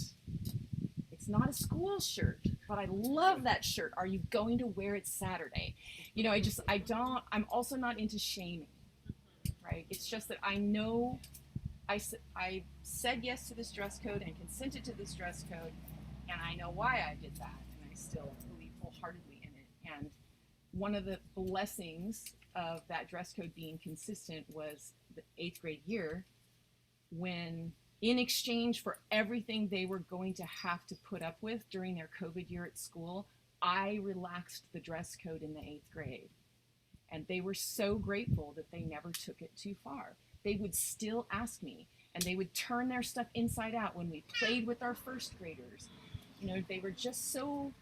It's not a school shirt, but I love that shirt. Are you going to wear it Saturday? I'm also not into shaming, right? It's just that I know I said yes to this dress code and consented to this dress code, And I know why I did that, and I still believe wholeheartedly in it. And one of the blessings of that dress code being consistent was the 8th grade year, when in exchange for everything they were going to have to put up with during their COVID year at school, I relaxed the dress code in the 8th grade. And they were so grateful that they never took it too far. They would still ask me, and they would turn their stuff inside out when we played with our first graders. You know, they were just so,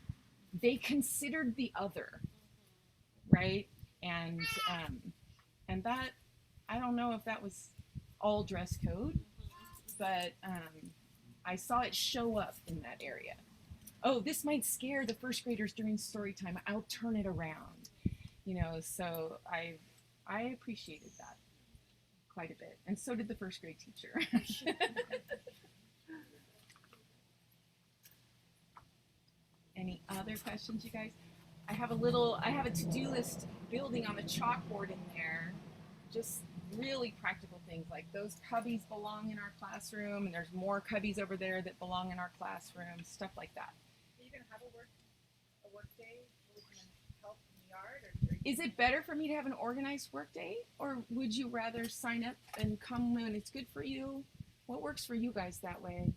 they considered the other, right? And that, I don't know if that was all dress code, but I saw it show up in that area. Oh, this might scare the first graders during story time. I'll turn it around, you know. So I appreciated that quite a bit, and so did the first grade teacher. Any other questions, you guys? I have a to-do list building on the chalkboard in there, just really practical things like those cubbies belong in our classroom, and there's more cubbies over there that belong in our classroom, stuff like that. Are you gonna have a work day where we can help in the yard, or Is it better for me to have an organized work day, or would you rather sign up and come when it's good for you? What works for you guys that way?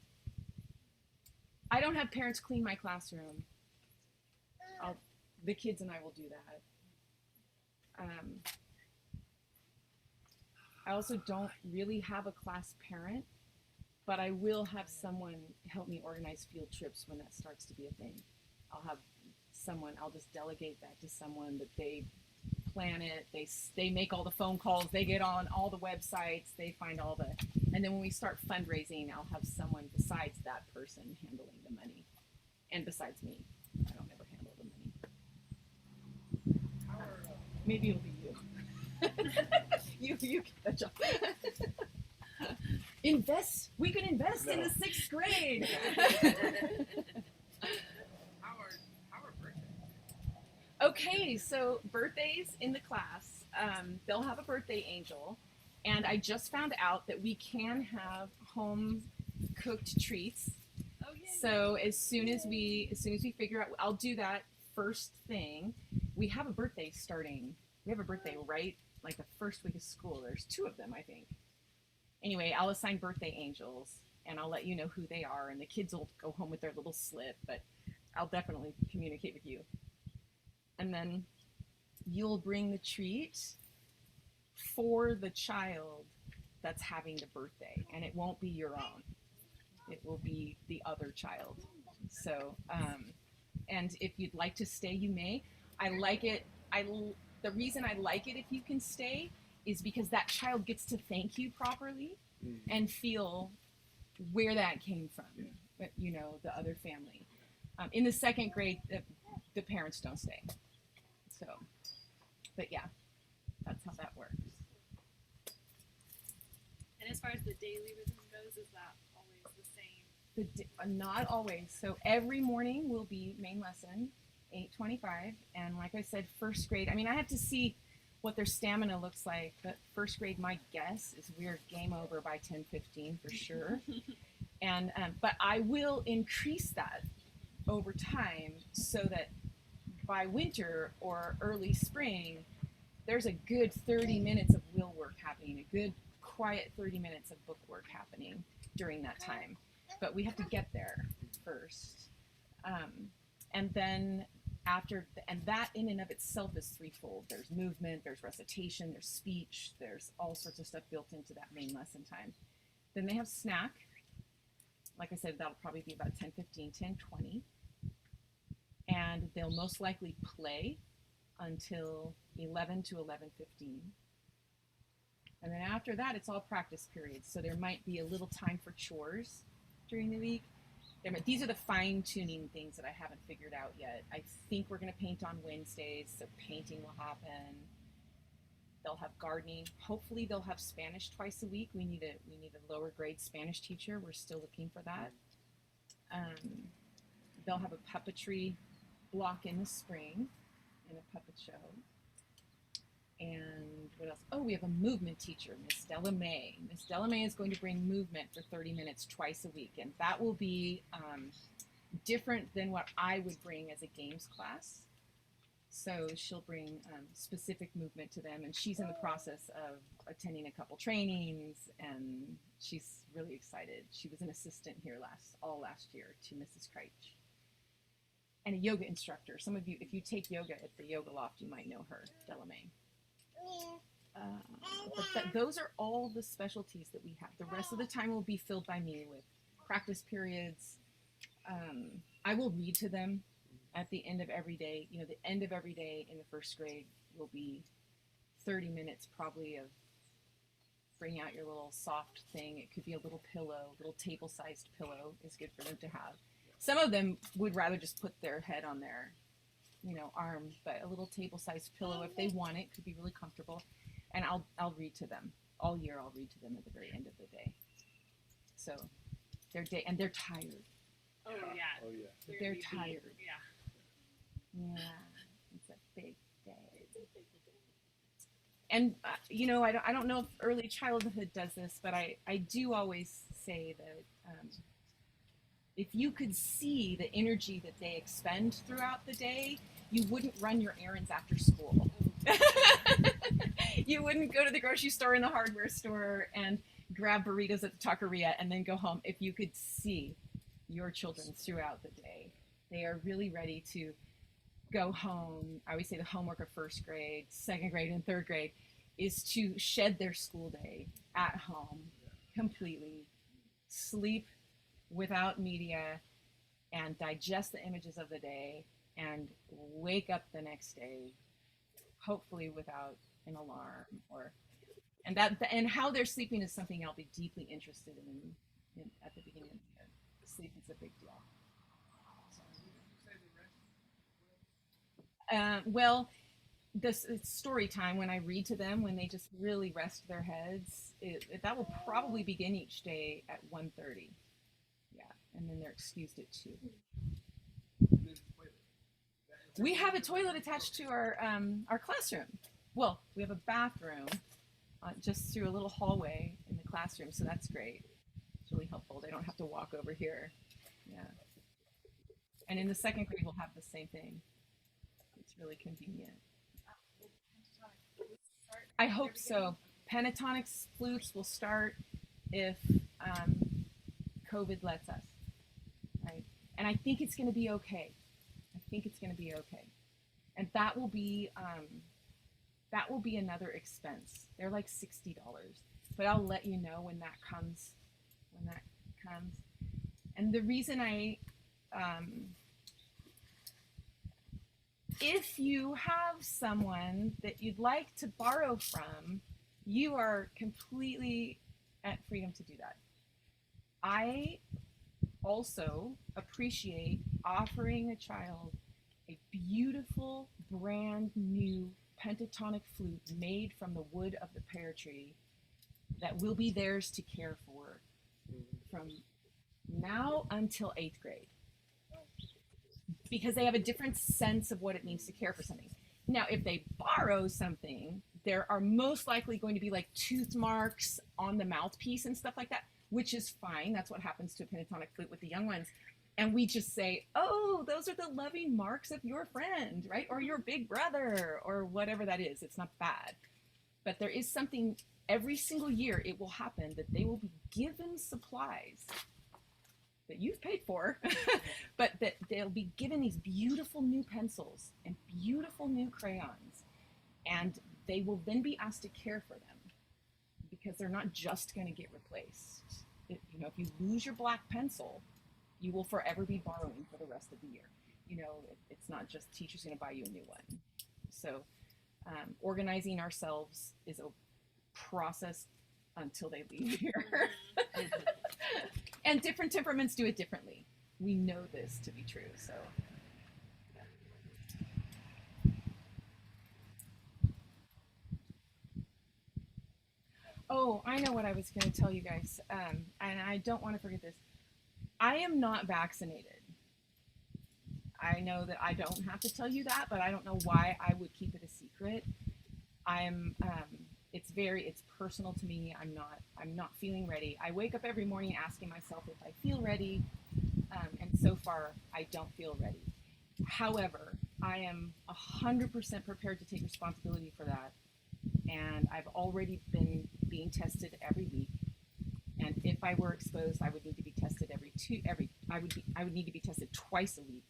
I don't have parents clean my classroom. The kids and I will do that. I also don't really have a class parent, but I will have someone help me organize field trips when that starts to be a thing. I'll just delegate that to someone, that they plan it, they make all the phone calls, they get on all the websites, they find all the, and then when we start fundraising, I'll have someone besides that person handling the money. And besides me, I don't ever handle the money. Maybe it'll be you. you get that job. We can invest in the 6th grade. How are birthdays? Okay, so birthdays in the class, they'll have a birthday angel, and I just found out that we can have home cooked treats. Oh, yeah. So as soon as we figure out, I'll do that first thing. We have a birthday right like the first week of school. There's 2 of them, I think. Anyway, I'll assign birthday angels, and I'll let you know who they are, and the kids will go home with their little slip, but I'll definitely communicate with you. And then you'll bring the treat for the child that's having the birthday, and it won't be your own. It will be the other child. So, and if you'd like to stay, you may. I like it. The reason I like it if you can stay is because that child gets to thank you properly and feel where that came from, you know, the other family. In the 2nd grade, the parents don't stay. So, but yeah, that's how that works. And as far as the daily rhythm goes, is that always the same? Not always. So every morning will be main lesson, 8:25, and like I said, first grade. I mean, I have to see what their stamina looks like, but first grade, my guess is we're game over by 10:15 for sure. And but I will increase that over time so that by winter or early spring, there's a good 30 minutes of will work happening, a good quiet 30 minutes of book work happening during that time. But we have to get there first. And then and that in and of itself is threefold. There's movement, there's recitation, there's speech, there's all sorts of stuff built into that main lesson time. Then they have snack. Like I said, that'll probably be about 10:15, 10:20. And they'll most likely play until 11 to 11:15. And then after that, it's all practice periods. So there might be a little time for chores during the week. These are the fine-tuning things that I haven't figured out yet. I think we're going to paint on Wednesdays, so painting will happen. They'll have gardening. Hopefully they'll have Spanish twice a week. We need a lower grade Spanish teacher. We're still looking for that. They'll have a puppetry block in the spring in a puppet show. And what else? Oh, we have a movement teacher, Miss Della May. Miss Della May is going to bring movement for 30 minutes twice a week, and that will be different than what I would bring as a games class. So she'll bring specific movement to them, and she's in the process of attending a couple trainings, and she's really excited. She was an assistant here last year to Mrs. Kreitch, and a yoga instructor. Some of you, if you take yoga at the Yoga Loft, you might know her, Delamain. Those are all the specialties that we have. The rest of the time will be filled by me with practice periods. I will read to them at the end of every day. You know, the end of every day in the first grade will be 30 minutes probably of bring out your little soft thing. It could be a little pillow, little table-sized pillow is good for them to have. Some of them would rather just put their head on their, arm, but a little table-sized pillow, if they want it, could be really comfortable. And I'll read to them all year. I'll read to them at the very end of the day. So they're tired. Oh yeah. Oh yeah. They're tired. Yeah. Yeah, it's a big day. And I don't know if early childhood does this, but I do always say that if you could see the energy that they expend throughout the day, you wouldn't run your errands after school. You wouldn't go to the grocery store and the hardware store and grab burritos at the taqueria and then go home. If you could see your children throughout the day, they are really ready to go home. I always say the homework of first grade, second grade, and third grade is to shed their school day at home completely, sleep without media, and digest the images of the day, and wake up the next day, hopefully without an alarm and how they're sleeping is something I'll be deeply interested in at the beginning of the year. Sleep is a big deal. Well, it's story time when I read to them, when they just really rest their heads. That will probably begin each day at 1:30. Yeah, and then they're excused at 2. We have a toilet attached to our classroom. Well, we have a bathroom just through a little hallway in the classroom, so that's great. It's really helpful. They don't have to walk over here. Yeah. And in the second grade, we'll have the same thing. It's really convenient. I hope so. Pentatonic flutes will start if COVID lets us, right? And I think it's going to be okay. And that will be another expense. They're like $60, but I'll let you know when that comes. And the reason if you have someone that you'd like to borrow from, you are completely at freedom to do that. I also appreciate offering a child a beautiful, brand new pentatonic flute made from the wood of the pear tree that will be theirs to care for from now until 8th grade. Because they have a different sense of what it means to care for something. Now, if they borrow something, there are most likely going to be like tooth marks on the mouthpiece and stuff like that, which is fine. That's what happens to a pentatonic flute with the young ones. And we just say, oh, those are the loving marks of your friend, right? Or your big brother, or whatever that is. It's not bad. But there is something, every single year it will happen that they will be given supplies that you've paid for, but that they'll be given these beautiful new pencils and beautiful new crayons, and they will then be asked to care for them because they're not just going to get replaced. If you lose your black pencil, you will forever be borrowing for the rest of the year. It's not just teacher's going to buy you a new one. So organizing ourselves is a process until they leave here. And different temperaments do it differently. We know this to be true, so. Oh, I know what I was going to tell you guys, and I don't want to forget this. I am not vaccinated. I know that I don't have to tell you that, but I don't know why I would keep it a secret. It's personal to me. I'm not feeling ready. I wake up every morning asking myself if I feel ready. And so far, I don't feel ready. However, I am 100% prepared to take responsibility for that. And I've already been being tested every week. And if I were exposed, I would need to be tested I would need to be tested twice a week.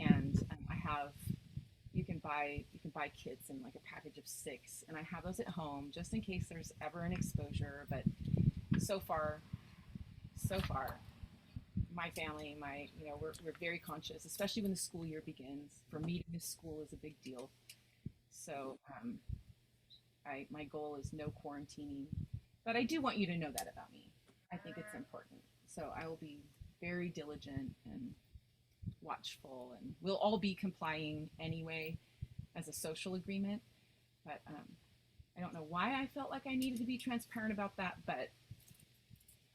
And I have, you can buy kits in like a package of 6, and I have those at home just in case there's ever an exposure. But so far, my family, we're very conscious, especially when the school year begins. For me to miss school is a big deal. So my goal is no quarantining, but I do want you to know that about me. I think it's important. So I will be very diligent and watchful, and we'll all be complying anyway as a social agreement. But I don't know why I felt like I needed to be transparent about that, but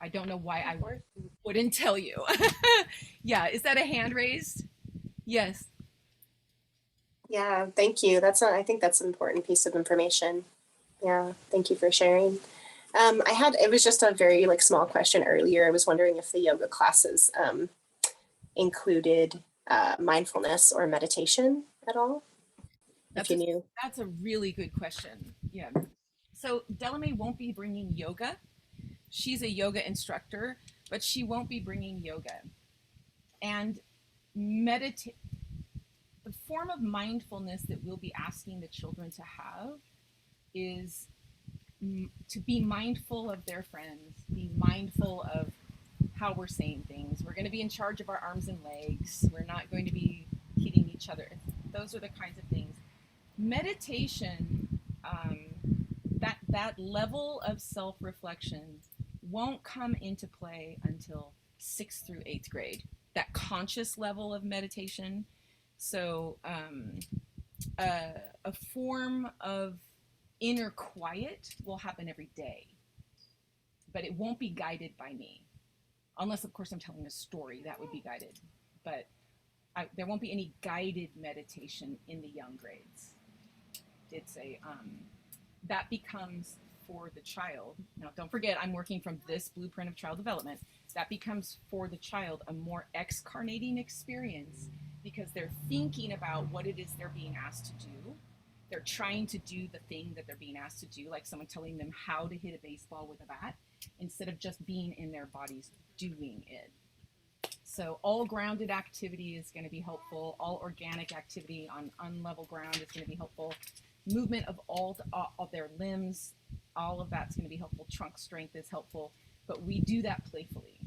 I don't know why I wouldn't tell you. Yeah, is that a hand raised? Yes. Yeah, thank you. I think that's an important piece of information. Yeah, thank you for sharing. It was just a very like small question earlier. I was wondering if the yoga classes included mindfulness or meditation at all. If you knew. That's a really good question. Yeah. So Delamay won't be bringing yoga. She's a yoga instructor, but she won't be bringing yoga. And the form of mindfulness that we'll be asking the children to have is to be mindful of their friends, be mindful of how we're saying things. We're going to be in charge of our arms and legs. We're not going to be hitting each other. Those are the kinds of things. Meditation, that level of self-reflection won't come into play until 6th through 8th grade. That conscious level of meditation. So a form of inner quiet will happen every day, but it won't be guided by me, unless of course I'm telling a story. That would be guided, but there won't be any guided meditation in the young grades. It's that becomes for the child. Now don't forget, I'm working from this blueprint of child development. That becomes for the child a more excarnating experience, because they're thinking about what it is they're being asked to do. They're trying to do the thing that they're being asked to do, like someone telling them how to hit a baseball with a bat, instead of just being in their bodies doing it. So all grounded activity is going to be helpful. All organic activity on unlevel ground is going to be helpful. Movement of all their limbs, all of that's going to be helpful. Trunk strength is helpful, but we do that playfully.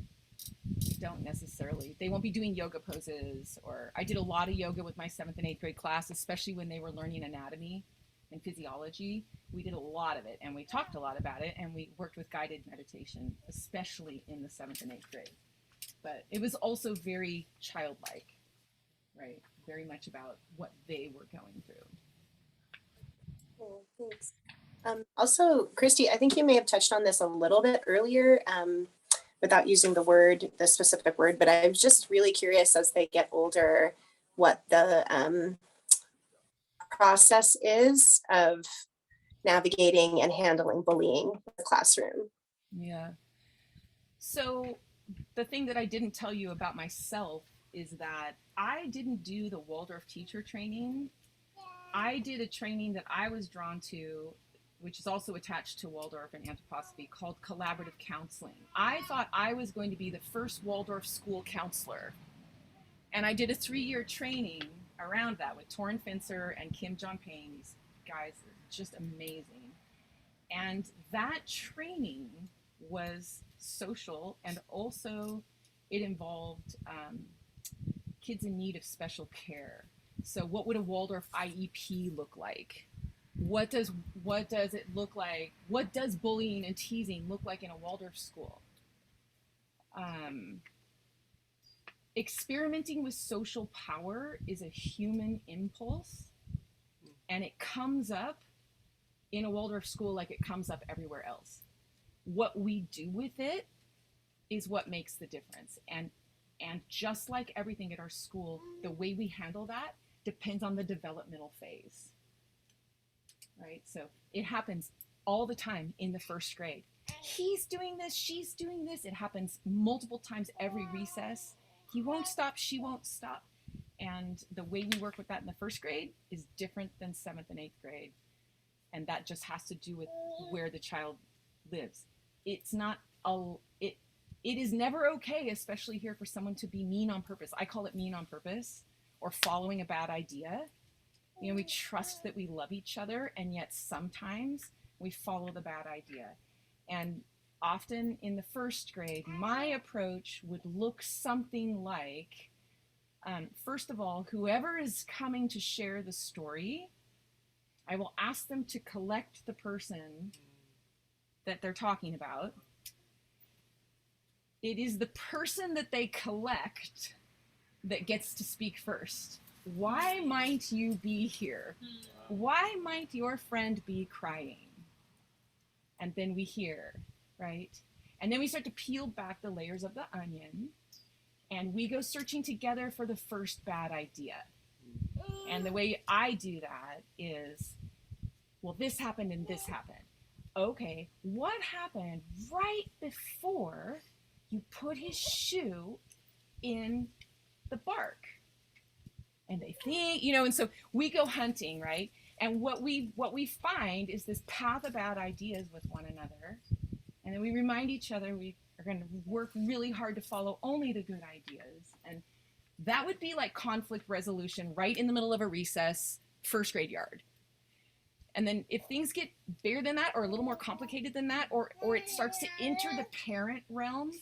We don't necessarily, they won't be doing yoga poses, or I did a lot of yoga with my 7th and 8th grade class, especially when they were learning anatomy and physiology. We did a lot of it, and we talked a lot about it, and we worked with guided meditation, especially in the 7th and 8th grade. But it was also very childlike, right? Very much about what they were going through. Cool, thanks. Also, Kristi, I think you may have touched on this a little bit earlier without using the specific word, but I was just really curious as they get older, what the process is of navigating and handling bullying in the classroom. Yeah. So the thing that I didn't tell you about myself is that I didn't do the Waldorf teacher training. I did a training that I was drawn to, which is also attached to Waldorf and anthroposophy, called collaborative counseling. I thought I was going to be the first Waldorf school counselor. And I did a 3-year training around that with Torrin Fincer and Kim Jong-Payne. These guys are just amazing. And that training was social, and also it involved kids in need of special care. So what would a Waldorf IEP look like? What does it look like? What does bullying and teasing look like in a Waldorf school? Experimenting with social power is a human impulse, and it comes up in a Waldorf school like it comes up everywhere else. What we do with it is what makes the difference. And just like everything at our school, the way we handle that depends on the developmental phase. Right? So it happens all the time in the 1st grade. He's doing this, she's doing this. It happens multiple times every recess. he won't stop, she won't stop. And the way we work with that in the first grade is different than 7th and 8th grade. And that just has to do with where the child lives. It's not it is never okay, especially here, for someone to be mean on purpose. I call it mean on purpose, or following a bad idea. You know, we trust that we love each other, and yet sometimes we follow the bad idea. And often in the first grade, my approach would look something like, first of all, whoever is coming to share the story, I will ask them to collect the person that they're talking about. It is the person that they collect that gets to speak first. Why might you be here? Why might your friend be crying? And then we hear, right? And then we start to peel back the layers of the onion, and we go searching together for the first bad idea. And the way I do that is, well, this happened and this happened. Okay, what happened right before you put his shoe in the bark? And they think, you know, and so we go hunting, right? And what we find is this path of bad ideas with one another. And then we remind each other we are going to work really hard to follow only the good ideas. And that would be like conflict resolution right in the middle of a recess, first grade yard. And then if things get bigger than that, or a little more complicated than that, or it starts to enter the parent realm,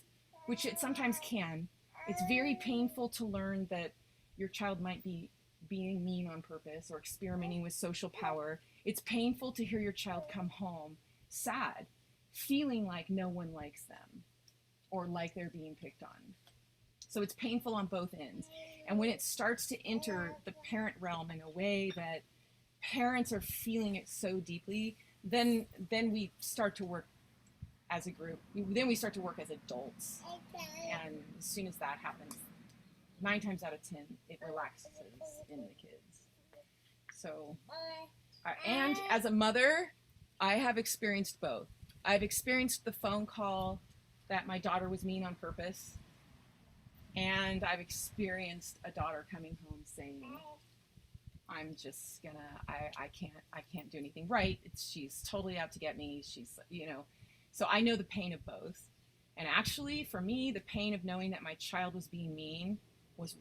which it sometimes can, it's very painful to learn that your child might be being mean on purpose or experimenting with social power. It's painful to hear your child come home sad, feeling like no one likes them or like they're being picked on. So it's painful on both ends. And when it starts to enter the parent realm in a way that parents are feeling it so deeply, then we start to work as a group. Then we start to work as adults. And as soon as that happens, 9 times out of 10, it relaxes in the kids. So, and as a mother, I have experienced both. I've experienced the phone call that my daughter was mean on purpose, and I've experienced a daughter coming home saying, I'm just gonna, I can't do anything right. She's totally out to get me. She's, you know, so I know the pain of both. And actually, for me, the pain of knowing that my child was being mean was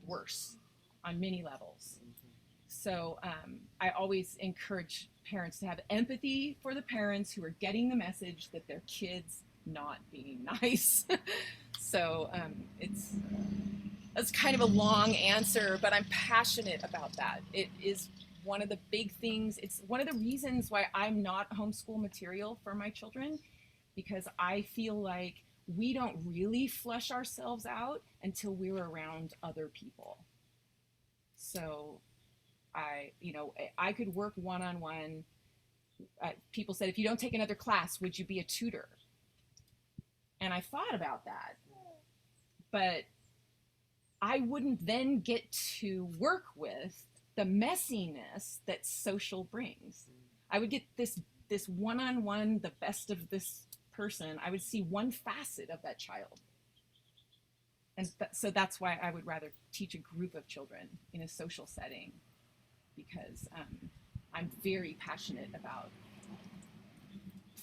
worse on many levels. So I always encourage parents to have empathy for the parents who are getting the message that their kid's not being nice. So that's kind of a long answer, but I'm passionate about that. It is one of the big things. It's one of the reasons why I'm not homeschool material for my children, because I feel like we don't really flush ourselves out until we're around other people. So I could work one-on-one. People said, if you don't take another class, would you be a tutor? And I thought about that, but I wouldn't then get to work with the messiness that social brings. I would get this one-on-one, the best of this person. I would see one facet of that child. And so that's why I would rather teach a group of children in a social setting, because I'm very passionate about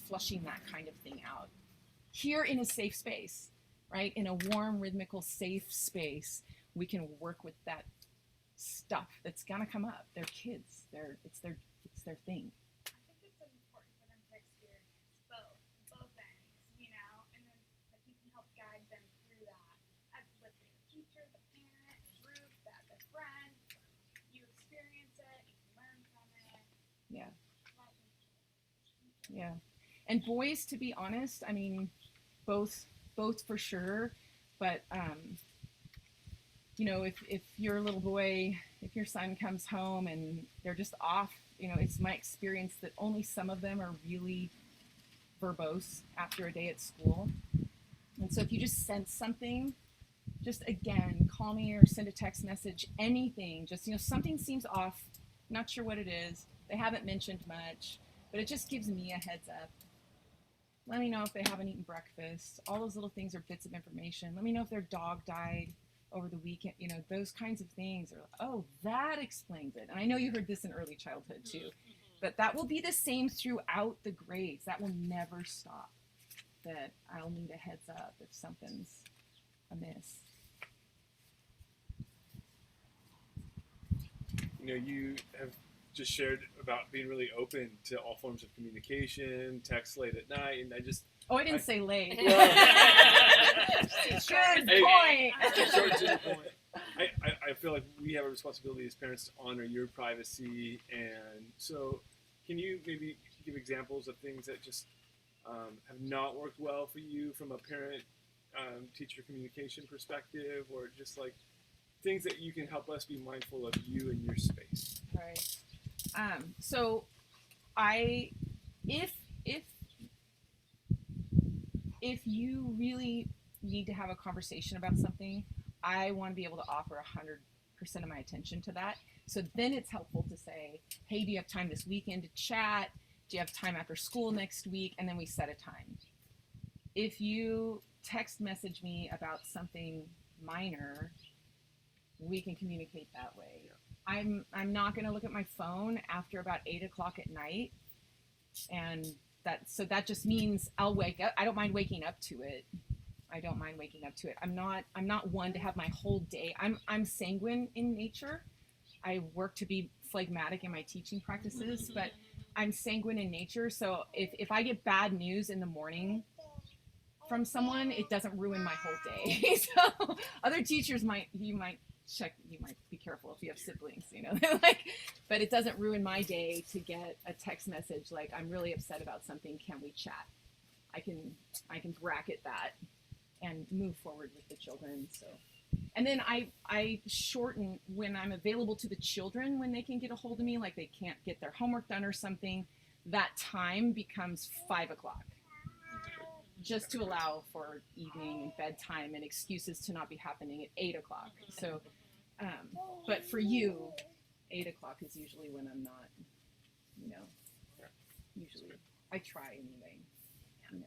flushing that kind of thing out. Here in a safe space, right? In a warm, rhythmical, safe space, we can work with that stuff that's gonna come up. They're kids. It's their thing. I think it's important for them to experience both ends, you know, and then like you can help guide them through that. As with the teacher, the parent, the group, the friend, you experience it, you can learn from it. Yeah. Yeah. And boys, to be honest, I mean, both for sure, but you know, if your little boy, if your son comes home and they're just off, you know, it's my experience that only some of them are really verbose after a day at school. And so if you just sense something, just again, call me or send a text message, anything, just, you know, something seems off, not sure what it is, they haven't mentioned much, but it just gives me a heads up. Let me know if they haven't eaten breakfast. All those little things are bits of information. Let me know if their dog died. over the weekend, you know, those kinds of things are, oh, that explains it. And I know you heard this in early childhood too, but that will be the same throughout the grades. That will never stop. That I'll need a heads up if something's amiss. You know, you have just shared about being really open to all forms of communication, text late at night, and Oh, I didn't say late. Short Good point. Short to the point. I feel like we have a responsibility as parents to honor your privacy, and so can you maybe give examples of things that just have not worked well for you from a parent teacher communication perspective, or just like things that you can help us be mindful of you and your space? Right. So if you really need to have a conversation about something, I want to be able to offer 100% of my attention to that. So then it's helpful to say, hey, do you have time this weekend to chat? Do you have time after school next week? And then we set a time. If you text message me about something minor, we can communicate that way. I'm not going to look at my phone after about 8 o'clock at night, and that just means I'll wake up. I don't mind waking up to it. I'm not one to have my whole day. I'm sanguine in nature. I work to be phlegmatic in my teaching practices, but I'm sanguine in nature. So if I get bad news in the morning from someone, it doesn't ruin my whole day. So other teachers might be careful if you have siblings, you know, but it doesn't ruin my day to get a text message like, I'm really upset about something, can we chat? I can bracket that and move forward with the children. So, and then I shorten when I'm available to the children, when they can get a hold of me, like they can't get their homework done or something, that time becomes 5 o'clock. Just to allow for evening and bedtime and excuses to not be happening at 8 o'clock. So, but for you, 8 o'clock is usually when I'm not, you know, usually I try anyway, you know.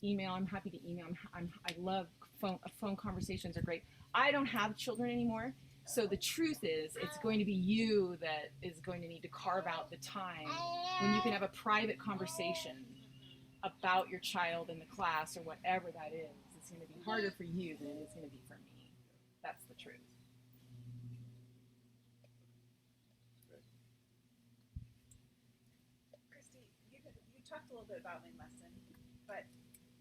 Email, I'm happy to email. I love phone conversations are great. I don't have children anymore. So the truth is, it's going to be you that is going to need to carve out the time when you can have a private conversation about your child in the class or whatever that is. It's going to be harder for you than it is going to be for me. That's the truth. Kristi, you talked a little bit about my lesson, but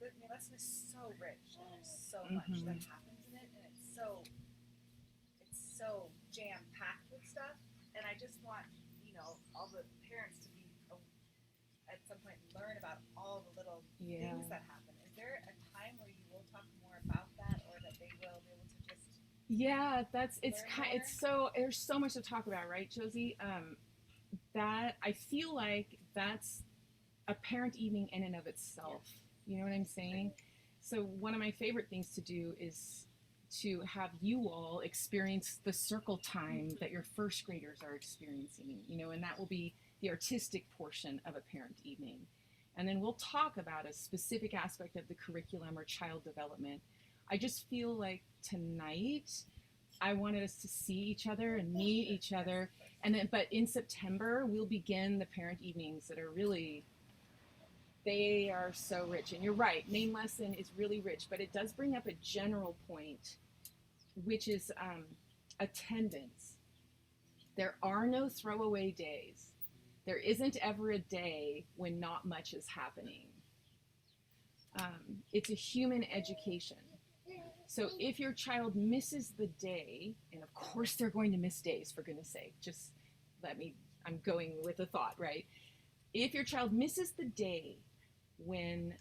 my lesson is so rich and there's so much that happens in it, and it's so jam packed with stuff. And I just want, you know, all the parents to be at some point learn about all the little things that happen. Is there a time where you will talk more about that, or that they will be able to just there's so much to talk about, right, Josie? That I feel like that's a parent evening in and of itself. You know what I'm saying? So one of my favorite things to do is to have you all experience the circle time that your first graders are experiencing, you know, and that will be the artistic portion of a parent evening. And then we'll talk about a specific aspect of the curriculum or child development. I just feel like tonight I wanted us to see each other and meet each other. And then, but in September, we'll begin the parent evenings that are really, they are so rich. And you're right, main lesson is really rich, but it does bring up a general point, which is attendance. There are no throwaway days. There isn't ever a day when not much is happening. It's a human education. So if your child misses the day, and of course they're going to miss days, for goodness sake, I'm going with a thought, right? If your child misses the day when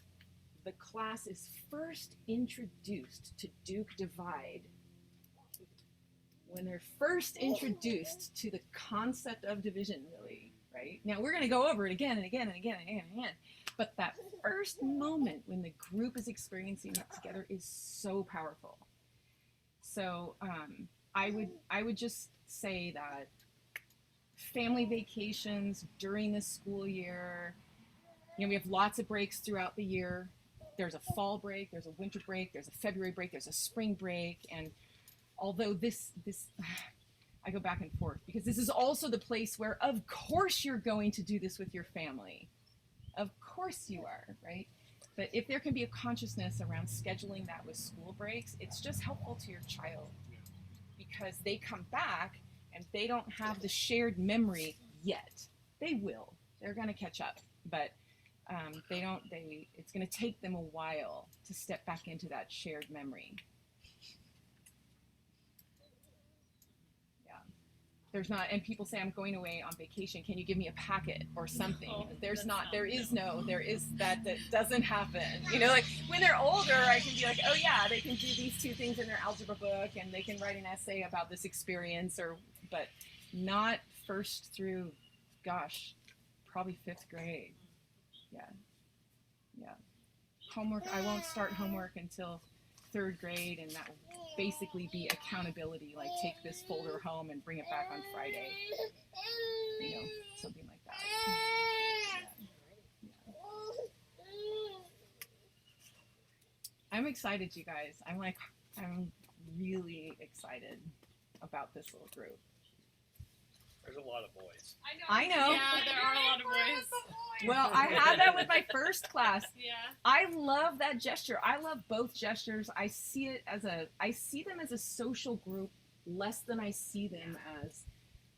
the class is first introduced to Duke Divide, when they're first introduced to the concept of division, really, right? Now we're going to go over it again and again and again and again and again, but that first moment when the group is experiencing it together is so powerful. So I would just say that family vacations during the school year, you know, we have lots of breaks throughout the year. there's a fall break, there's a winter break, there's a February break, there's a spring break. And although this I go back and forth because this is also the place where, of course, you're going to do this with your family. Of course you are, right? But if there can be a consciousness around scheduling that with school breaks, it's just helpful to your child because they come back and they don't have the shared memory yet. They will. They're going to catch up, but it's going to take them a while to step back into that shared memory. There's not, and people say I'm going away on vacation. Can you give me a packet or something? There's not, there is that doesn't happen. You know, like when they're older, I can be like, oh yeah, they can do these two things in their algebra book and they can write an essay about this experience but not first through, gosh, probably 5th grade. Yeah. Homework, I won't start homework until 3rd grade, and that will basically be accountability, like take this folder home and bring it back on Friday, you know, something like that. Yeah. I'm excited, you guys. I'm really excited about this little group. There's a lot of boys. I know. Yeah, there are a lot of boys. Well, I had that with my first class. Yeah. I love that gesture. I love both gestures. I see them as a social group less than I see them as,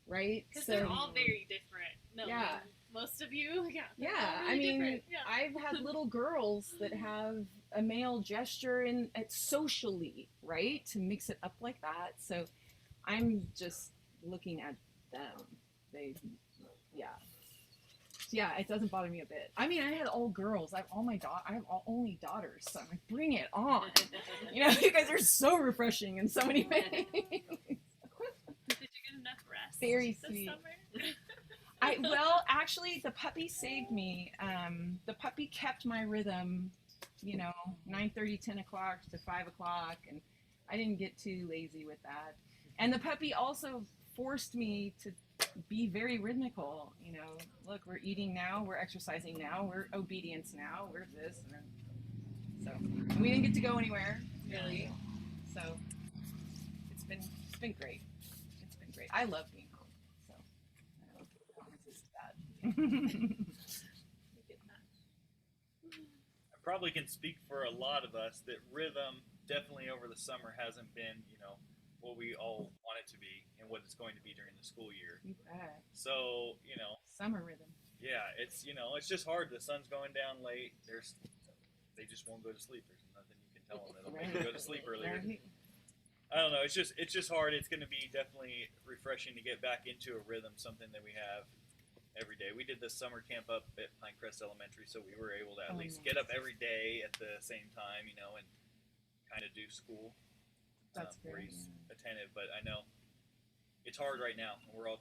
right? Because they're all very different. No, yeah. Most of you, yeah. Yeah, Really I mean, yeah. I've had little girls that have a male gesture and socially, right, to mix it up like that. So I'm just looking at them. Yeah, it doesn't bother me a bit. I mean, I had all girls. I have only daughters, so I'm like, bring it on. You know, you guys are so refreshing in so many ways. Did you get enough rest? Very this sweet. Summer? Well, actually, the puppy saved me. The puppy kept my rhythm, you know, 9:30, 10 o'clock to 5 o'clock, and I didn't get too lazy with that. And the puppy also forced me to be very rhythmical. You know, look, we're eating now, we're exercising now, we're obedience now, we're this, and then, so we didn't get to go anywhere really. So it's been great. It's been great. I love being home, so I don't resist that. I probably can speak for a lot of us that rhythm definitely over the summer hasn't been, you know, what we all want it to be and what it's going to be during the school year. You bet. So, you know, Summer rhythm. yeah, it's, you know, it's just hard. The sun's going down late. They just won't go to sleep. There's nothing you can tell them that'll make them go to sleep earlier. Right. I don't know. It's just hard. It's going to be definitely refreshing to get back into a rhythm, something that we have every day. We did this summer camp up at Pinecrest Elementary, so we were able to at least get up every day at the same time, you know, and kind of do school. That's where great. he's attentive, but I know it's hard right now. We're all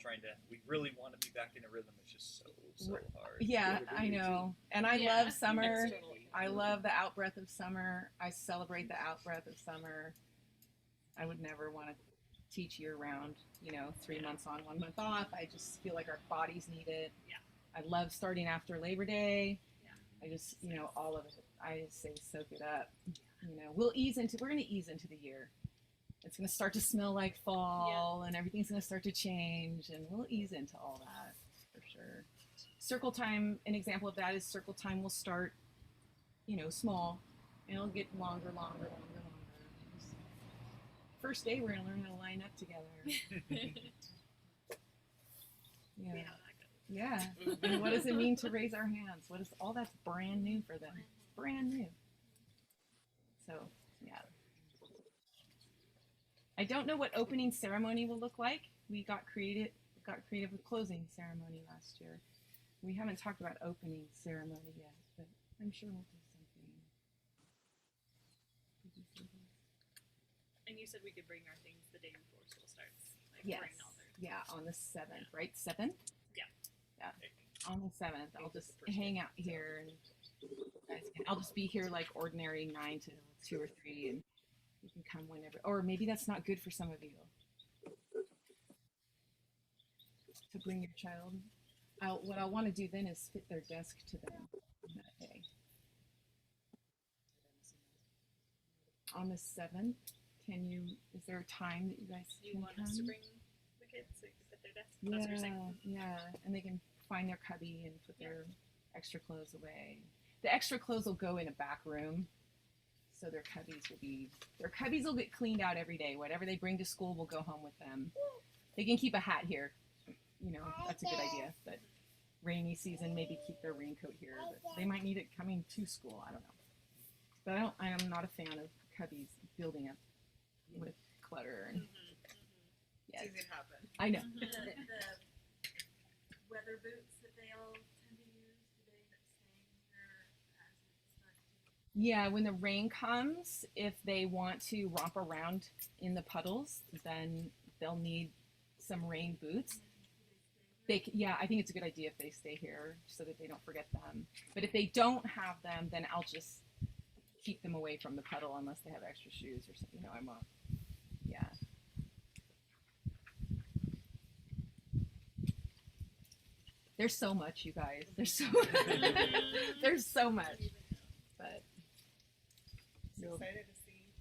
we really want to be back in a rhythm. It's just so hard. Yeah, I know. And I love summer. That's totally I love the out-breath of summer. I celebrate the out-breath of summer. I would never want to teach year-round, you know, 3 months on, 1 month off. I just feel like our bodies need it. Yeah. I love starting after Labor Day. Yeah. I just, you know, all of it. I just say soak it up. You know, we're going to ease into the year. It's going to start to smell like fall, and everything's going to start to change, and we'll ease into all that for sure. Circle time, an example of that is circle time will start, you know, small, and it'll get longer. First day, we're going to learn how to line up together. Yeah. And what does it mean to raise our hands? All that's brand new for them. Brand new. So, yeah. I don't know what opening ceremony will look like. We got creative with closing ceremony last year. We haven't talked about opening ceremony yet, but I'm sure we'll do something. And you said we could bring our things the day before school starts. Like Yes. bring all their Yeah, on the 7th, right? 7th? Yeah. Yeah. On the 7th, I'll just hang out here, and I'll just be here like ordinary 9 to 2 or 3, and you can come whenever. Or maybe that's not good for some of you. To bring your child. What I'll want to do then is fit their desk to them on that day. on the 7th. Is there a time that you guys You can want come? us to bring the kids so you can sit their desk? That's what you're saying. Yeah, and they can find their cubby and put their extra clothes away. The extra clothes will go in a back room, so their cubbies will get cleaned out every day. Whatever they bring to school will go home with them. They can keep a hat here, that's a good idea. But rainy season, maybe keep their raincoat here. But they might need it coming to school. I don't know. But I'm not a fan of cubbies building up with clutter and. It's easy to happen. I know. The weather boots that they all tend to use, do they end up staying here as it starts to? Yeah, when the rain comes, if they want to romp around in the puddles, then they'll need some rain boots. I think it's a good idea if they stay here so that they don't forget them. But if they don't have them, then I'll just keep them away from the puddle unless they have extra shoes or something. I won't. Yeah. There's so much, you guys. There's so much. But I'm excited to see.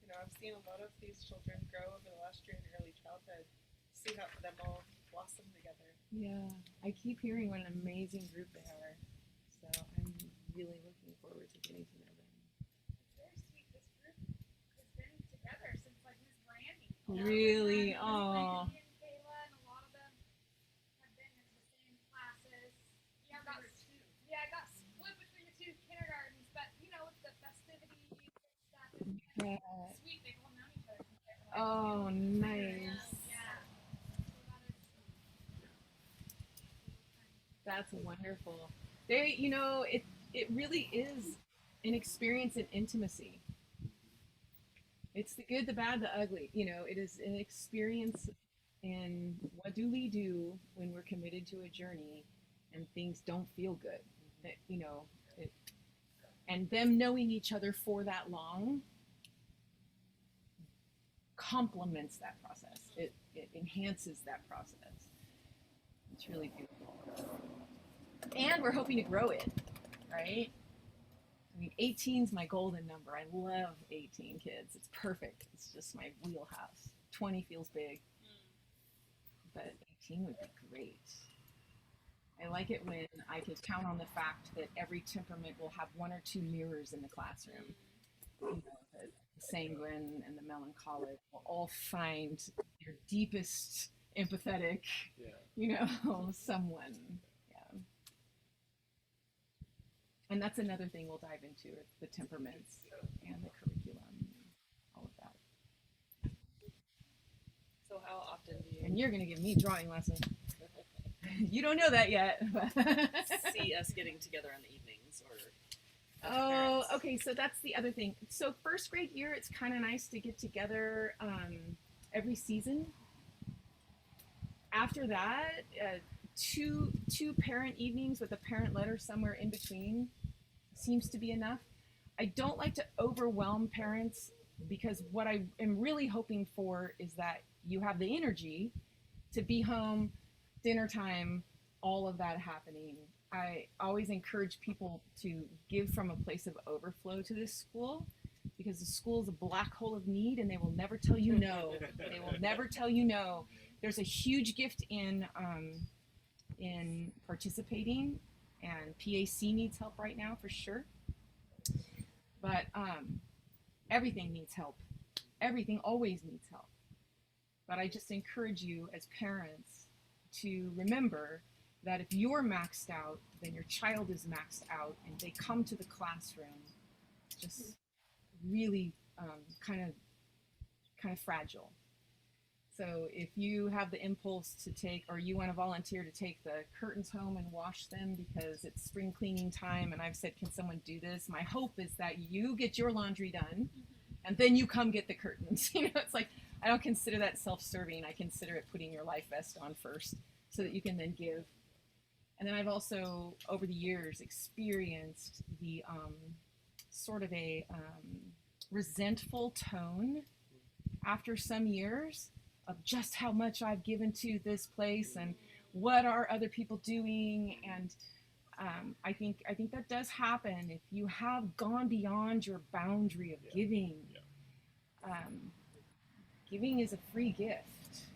I've seen a lot of these children grow over the last year in early childhood. See how them all blossom together. yeah, I keep hearing what an amazing group they are. So I'm really looking forward to getting to know them. It's very sweet. This group has been together since like Miss Brandy. Really? Miss Oh. Brandy and Kayla, and a lot of them have been in the same classes. I got split between the two kindergartens, but with the festivities and stuff, it's Yeah. sweet. They've all known each other since they were Oh, nice. Yeah. That's wonderful. It really is an experience in intimacy. It's the good, the bad, the ugly. It is an experience in what do we do when we're committed to a journey and things don't feel good. And them knowing each other for that long complements that process. It enhances that process. It's really beautiful. And we're hoping to grow it, right? 18's my golden number. I love 18 kids. It's perfect. It's just my wheelhouse. 20 feels big, but 18 would be great. I like it when I could count on the fact that every temperament will have one or two mirrors in the classroom. The sanguine and the melancholic will all find their deepest empathetic, someone. Yeah. And that's another thing we'll dive into, the temperaments and the curriculum, all of that. So how often do you And you're going to give me drawing lessons. You don't know that yet. see us getting together in the evenings or? Oh, okay. So that's the other thing. So first grade year, it's kind of nice to get together every season. After that, two parent evenings with a parent letter somewhere in between seems to be enough. I don't like to overwhelm parents because what I am really hoping for is that you have the energy to be home, dinner time, all of that happening. I always encourage people to give from a place of overflow to this school because the school is a black hole of need and they will never tell you no. They will never tell you no. There's a huge gift in participating, and PAC needs help right now for sure. But everything needs help. Everything always needs help. But I just encourage you as parents to remember that if you're maxed out, then your child is maxed out, and they come to the classroom just really kind of fragile. So if you have the impulse to take, or you want to volunteer to take the curtains home and wash them because it's spring cleaning time, and I've said, can someone do this? My hope is that you get your laundry done, and then you come get the curtains. It's like, I don't consider that self-serving. I consider it putting your life vest on first so that you can then give. And then I've also, over the years, experienced the sort of a resentful tone after some years of just how much I've given to this place and what are other people doing. And I think that does happen if you have gone beyond your boundary of giving. giving is a free gift,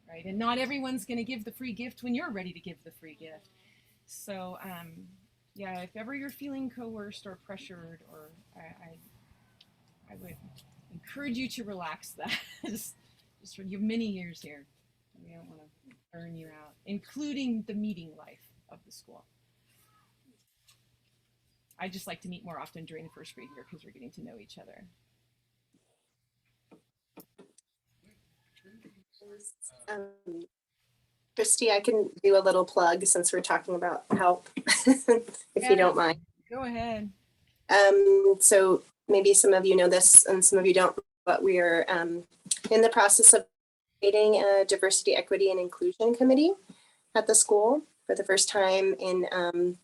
right? And not everyone's going to give the free gift when you're ready to give the free gift. So, yeah, if ever you're feeling coerced or pressured, or I would encourage you to relax that. just for your many years here. We don't want to burn you out, including the meeting life of the school. I just like to meet more often during the first grade year because we're getting to know each other. Kristi, I can do a little plug since we're talking about help, if you don't mind. Go ahead. So maybe some of you know this and some of you don't, but we are in the process of creating a diversity, equity, and inclusion committee at the school for the first time in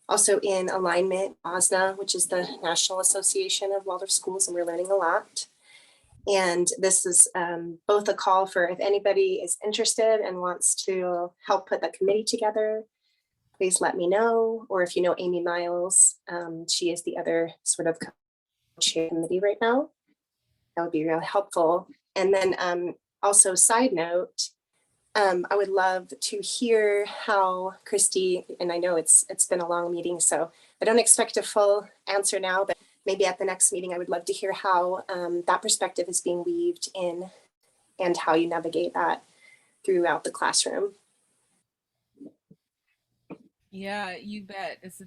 also in alignment, OSNA, which is the National Association of Waldorf Schools, and we're learning a lot. And this is both a call for if anybody is interested and wants to help put the committee together, please let me know. Or if you know Amy Miles, she is the other sort of co-chair committee right now. That would be really helpful. And then also side note, I would love to hear how Kristi, and I know it's been a long meeting, so I don't expect a full answer now, but maybe at the next meeting, I would love to hear how that perspective is being weaved in and how you navigate that throughout the classroom. Yeah, you bet. It's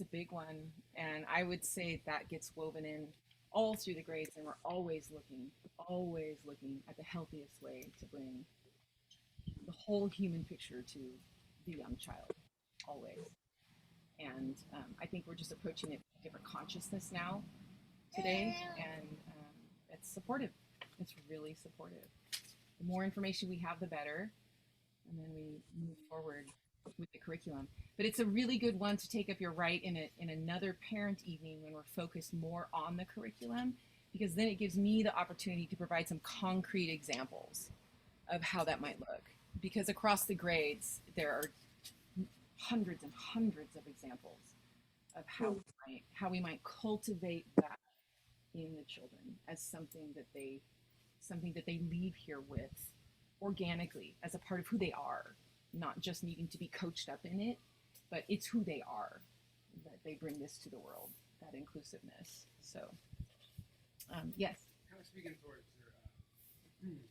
a big one, and I would say that gets woven in all through the grades, and we're always looking at the healthiest way to bring the whole human picture to the young child, always. And I think we're just approaching it with a different consciousness now today, and it's supportive. It's really supportive. The more information we have, the better, and then we move forward with the curriculum. But it's a really good one to take up your right in another parent evening when we're focused more on the curriculum, because then it gives me the opportunity to provide some concrete examples of how that might look. Because across the grades, there are hundreds and hundreds of examples of how we might cultivate that in the children as something that they leave here with organically as a part of who they are, not just needing to be coached up in it, but it's who they are, that they bring this to the world, that inclusiveness. So, yes. Kind of speaking towards your, the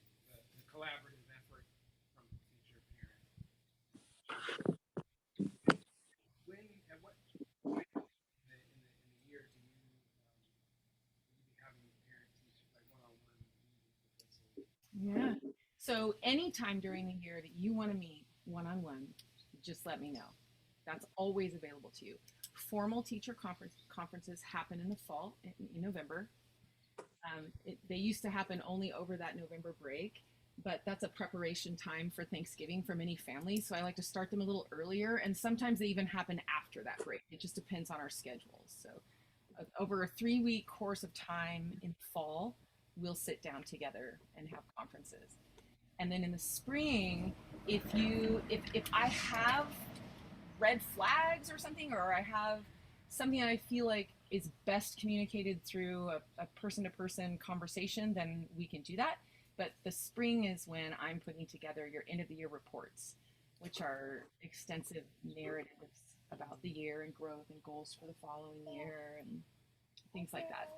collaborative effort from teacher parent. At what point in the year do you be having parent teach like one-on-one meetings with this? Yeah. So anytime during the year that you want to meet one-on-one, just let me know. That's always available to you. Formal teacher conferences happen in the fall, in November. They used to happen only over that November break, but that's a preparation time for Thanksgiving for many families. So I like to start them a little earlier, and sometimes they even happen after that break. It just depends on our schedules. So over a 3-week course of time in fall, we'll sit down together and have conferences. And then in the spring, if I have red flags or something, or I have something I feel like is best communicated through a person-to-person conversation, then we can do that. But the spring is when I'm putting together your end of the year reports, which are extensive narratives about the year and growth and goals for the following year and things like that.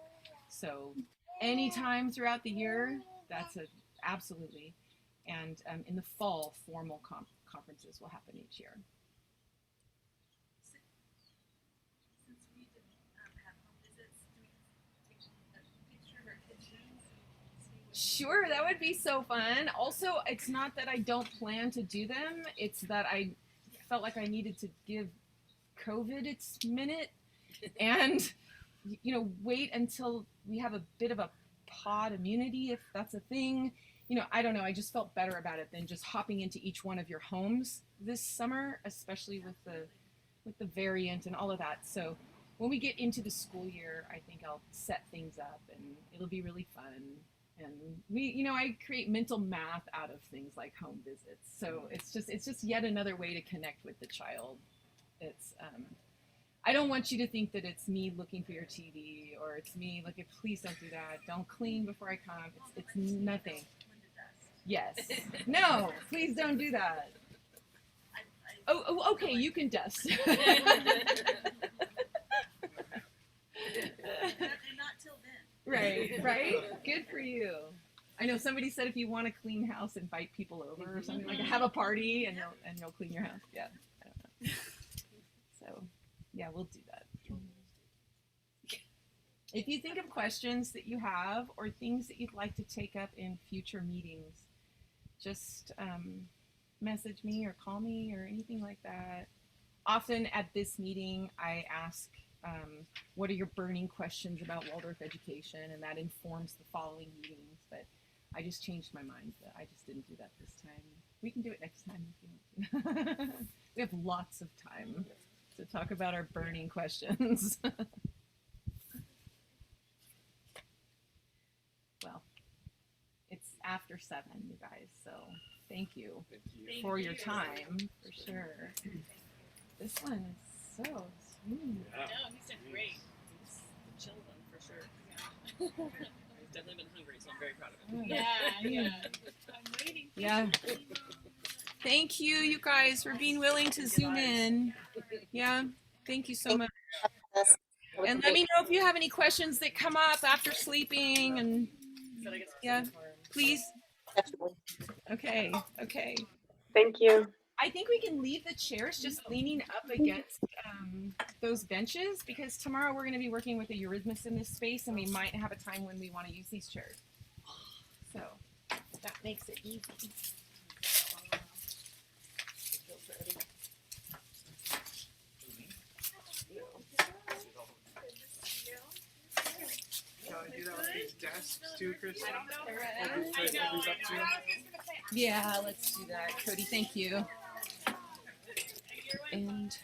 So anytime throughout the year, that's absolutely. And in the fall, formal conferences will happen each year. Since we didn't have home visits, do we take a picture of our kitchens? Sure, that would be so fun. Also, it's not that I don't plan to do them, it's that I felt like I needed to give COVID its minute and wait until we have a bit of a pod immunity, if that's a thing. I don't know, I just felt better about it than just hopping into each one of your homes this summer, especially with the variant and all of that. So when we get into the school year, I think I'll set things up and it'll be really fun. And I create mental math out of things like home visits. So it's just yet another way to connect with the child. It's I don't want you to think that it's me looking for your TV or it's me. Like, please don't do that. Don't clean before I come. It's nothing. Yes. No, please don't do that. Oh, okay, you can dust. And not till then. Right. Good for you. I know somebody said if you want a clean house, invite people over or something, like have a party and you'll clean your house. Yeah, I don't know. So, yeah, we'll do that. If you think of questions that you have or things that you'd like to take up in future meetings, just message me or call me or anything like that. Often at this meeting, I ask, what are your burning questions about Waldorf education? And that informs the following meetings. But I just changed my mind. I just didn't do that this time. We can do it next time if you want to. We have lots of time to talk about our burning questions. Well, it's after 7, you guys, so thank you for your time, for sure. This one is so smooth. No, he's done great. He's the chill one for sure. Yeah. He's definitely been hungry, so I'm very proud of him. Yeah. I'm waiting. Yeah. Thank you, you guys, for being willing to zoom in. Yeah, thank you so much. And let me know if you have any questions that come up after sleeping. And yeah, please. Definitely. Okay. Thank you. I think we can leave the chairs just leaning up against those benches, because tomorrow we're going to be working with a eurythmist in this space, and we might have a time when we want to use these chairs. So that makes it easy. Can I do that with these desks too, Kristi? I don't know. I'll do these up too. Yeah, let's do that. Cody, thank you. And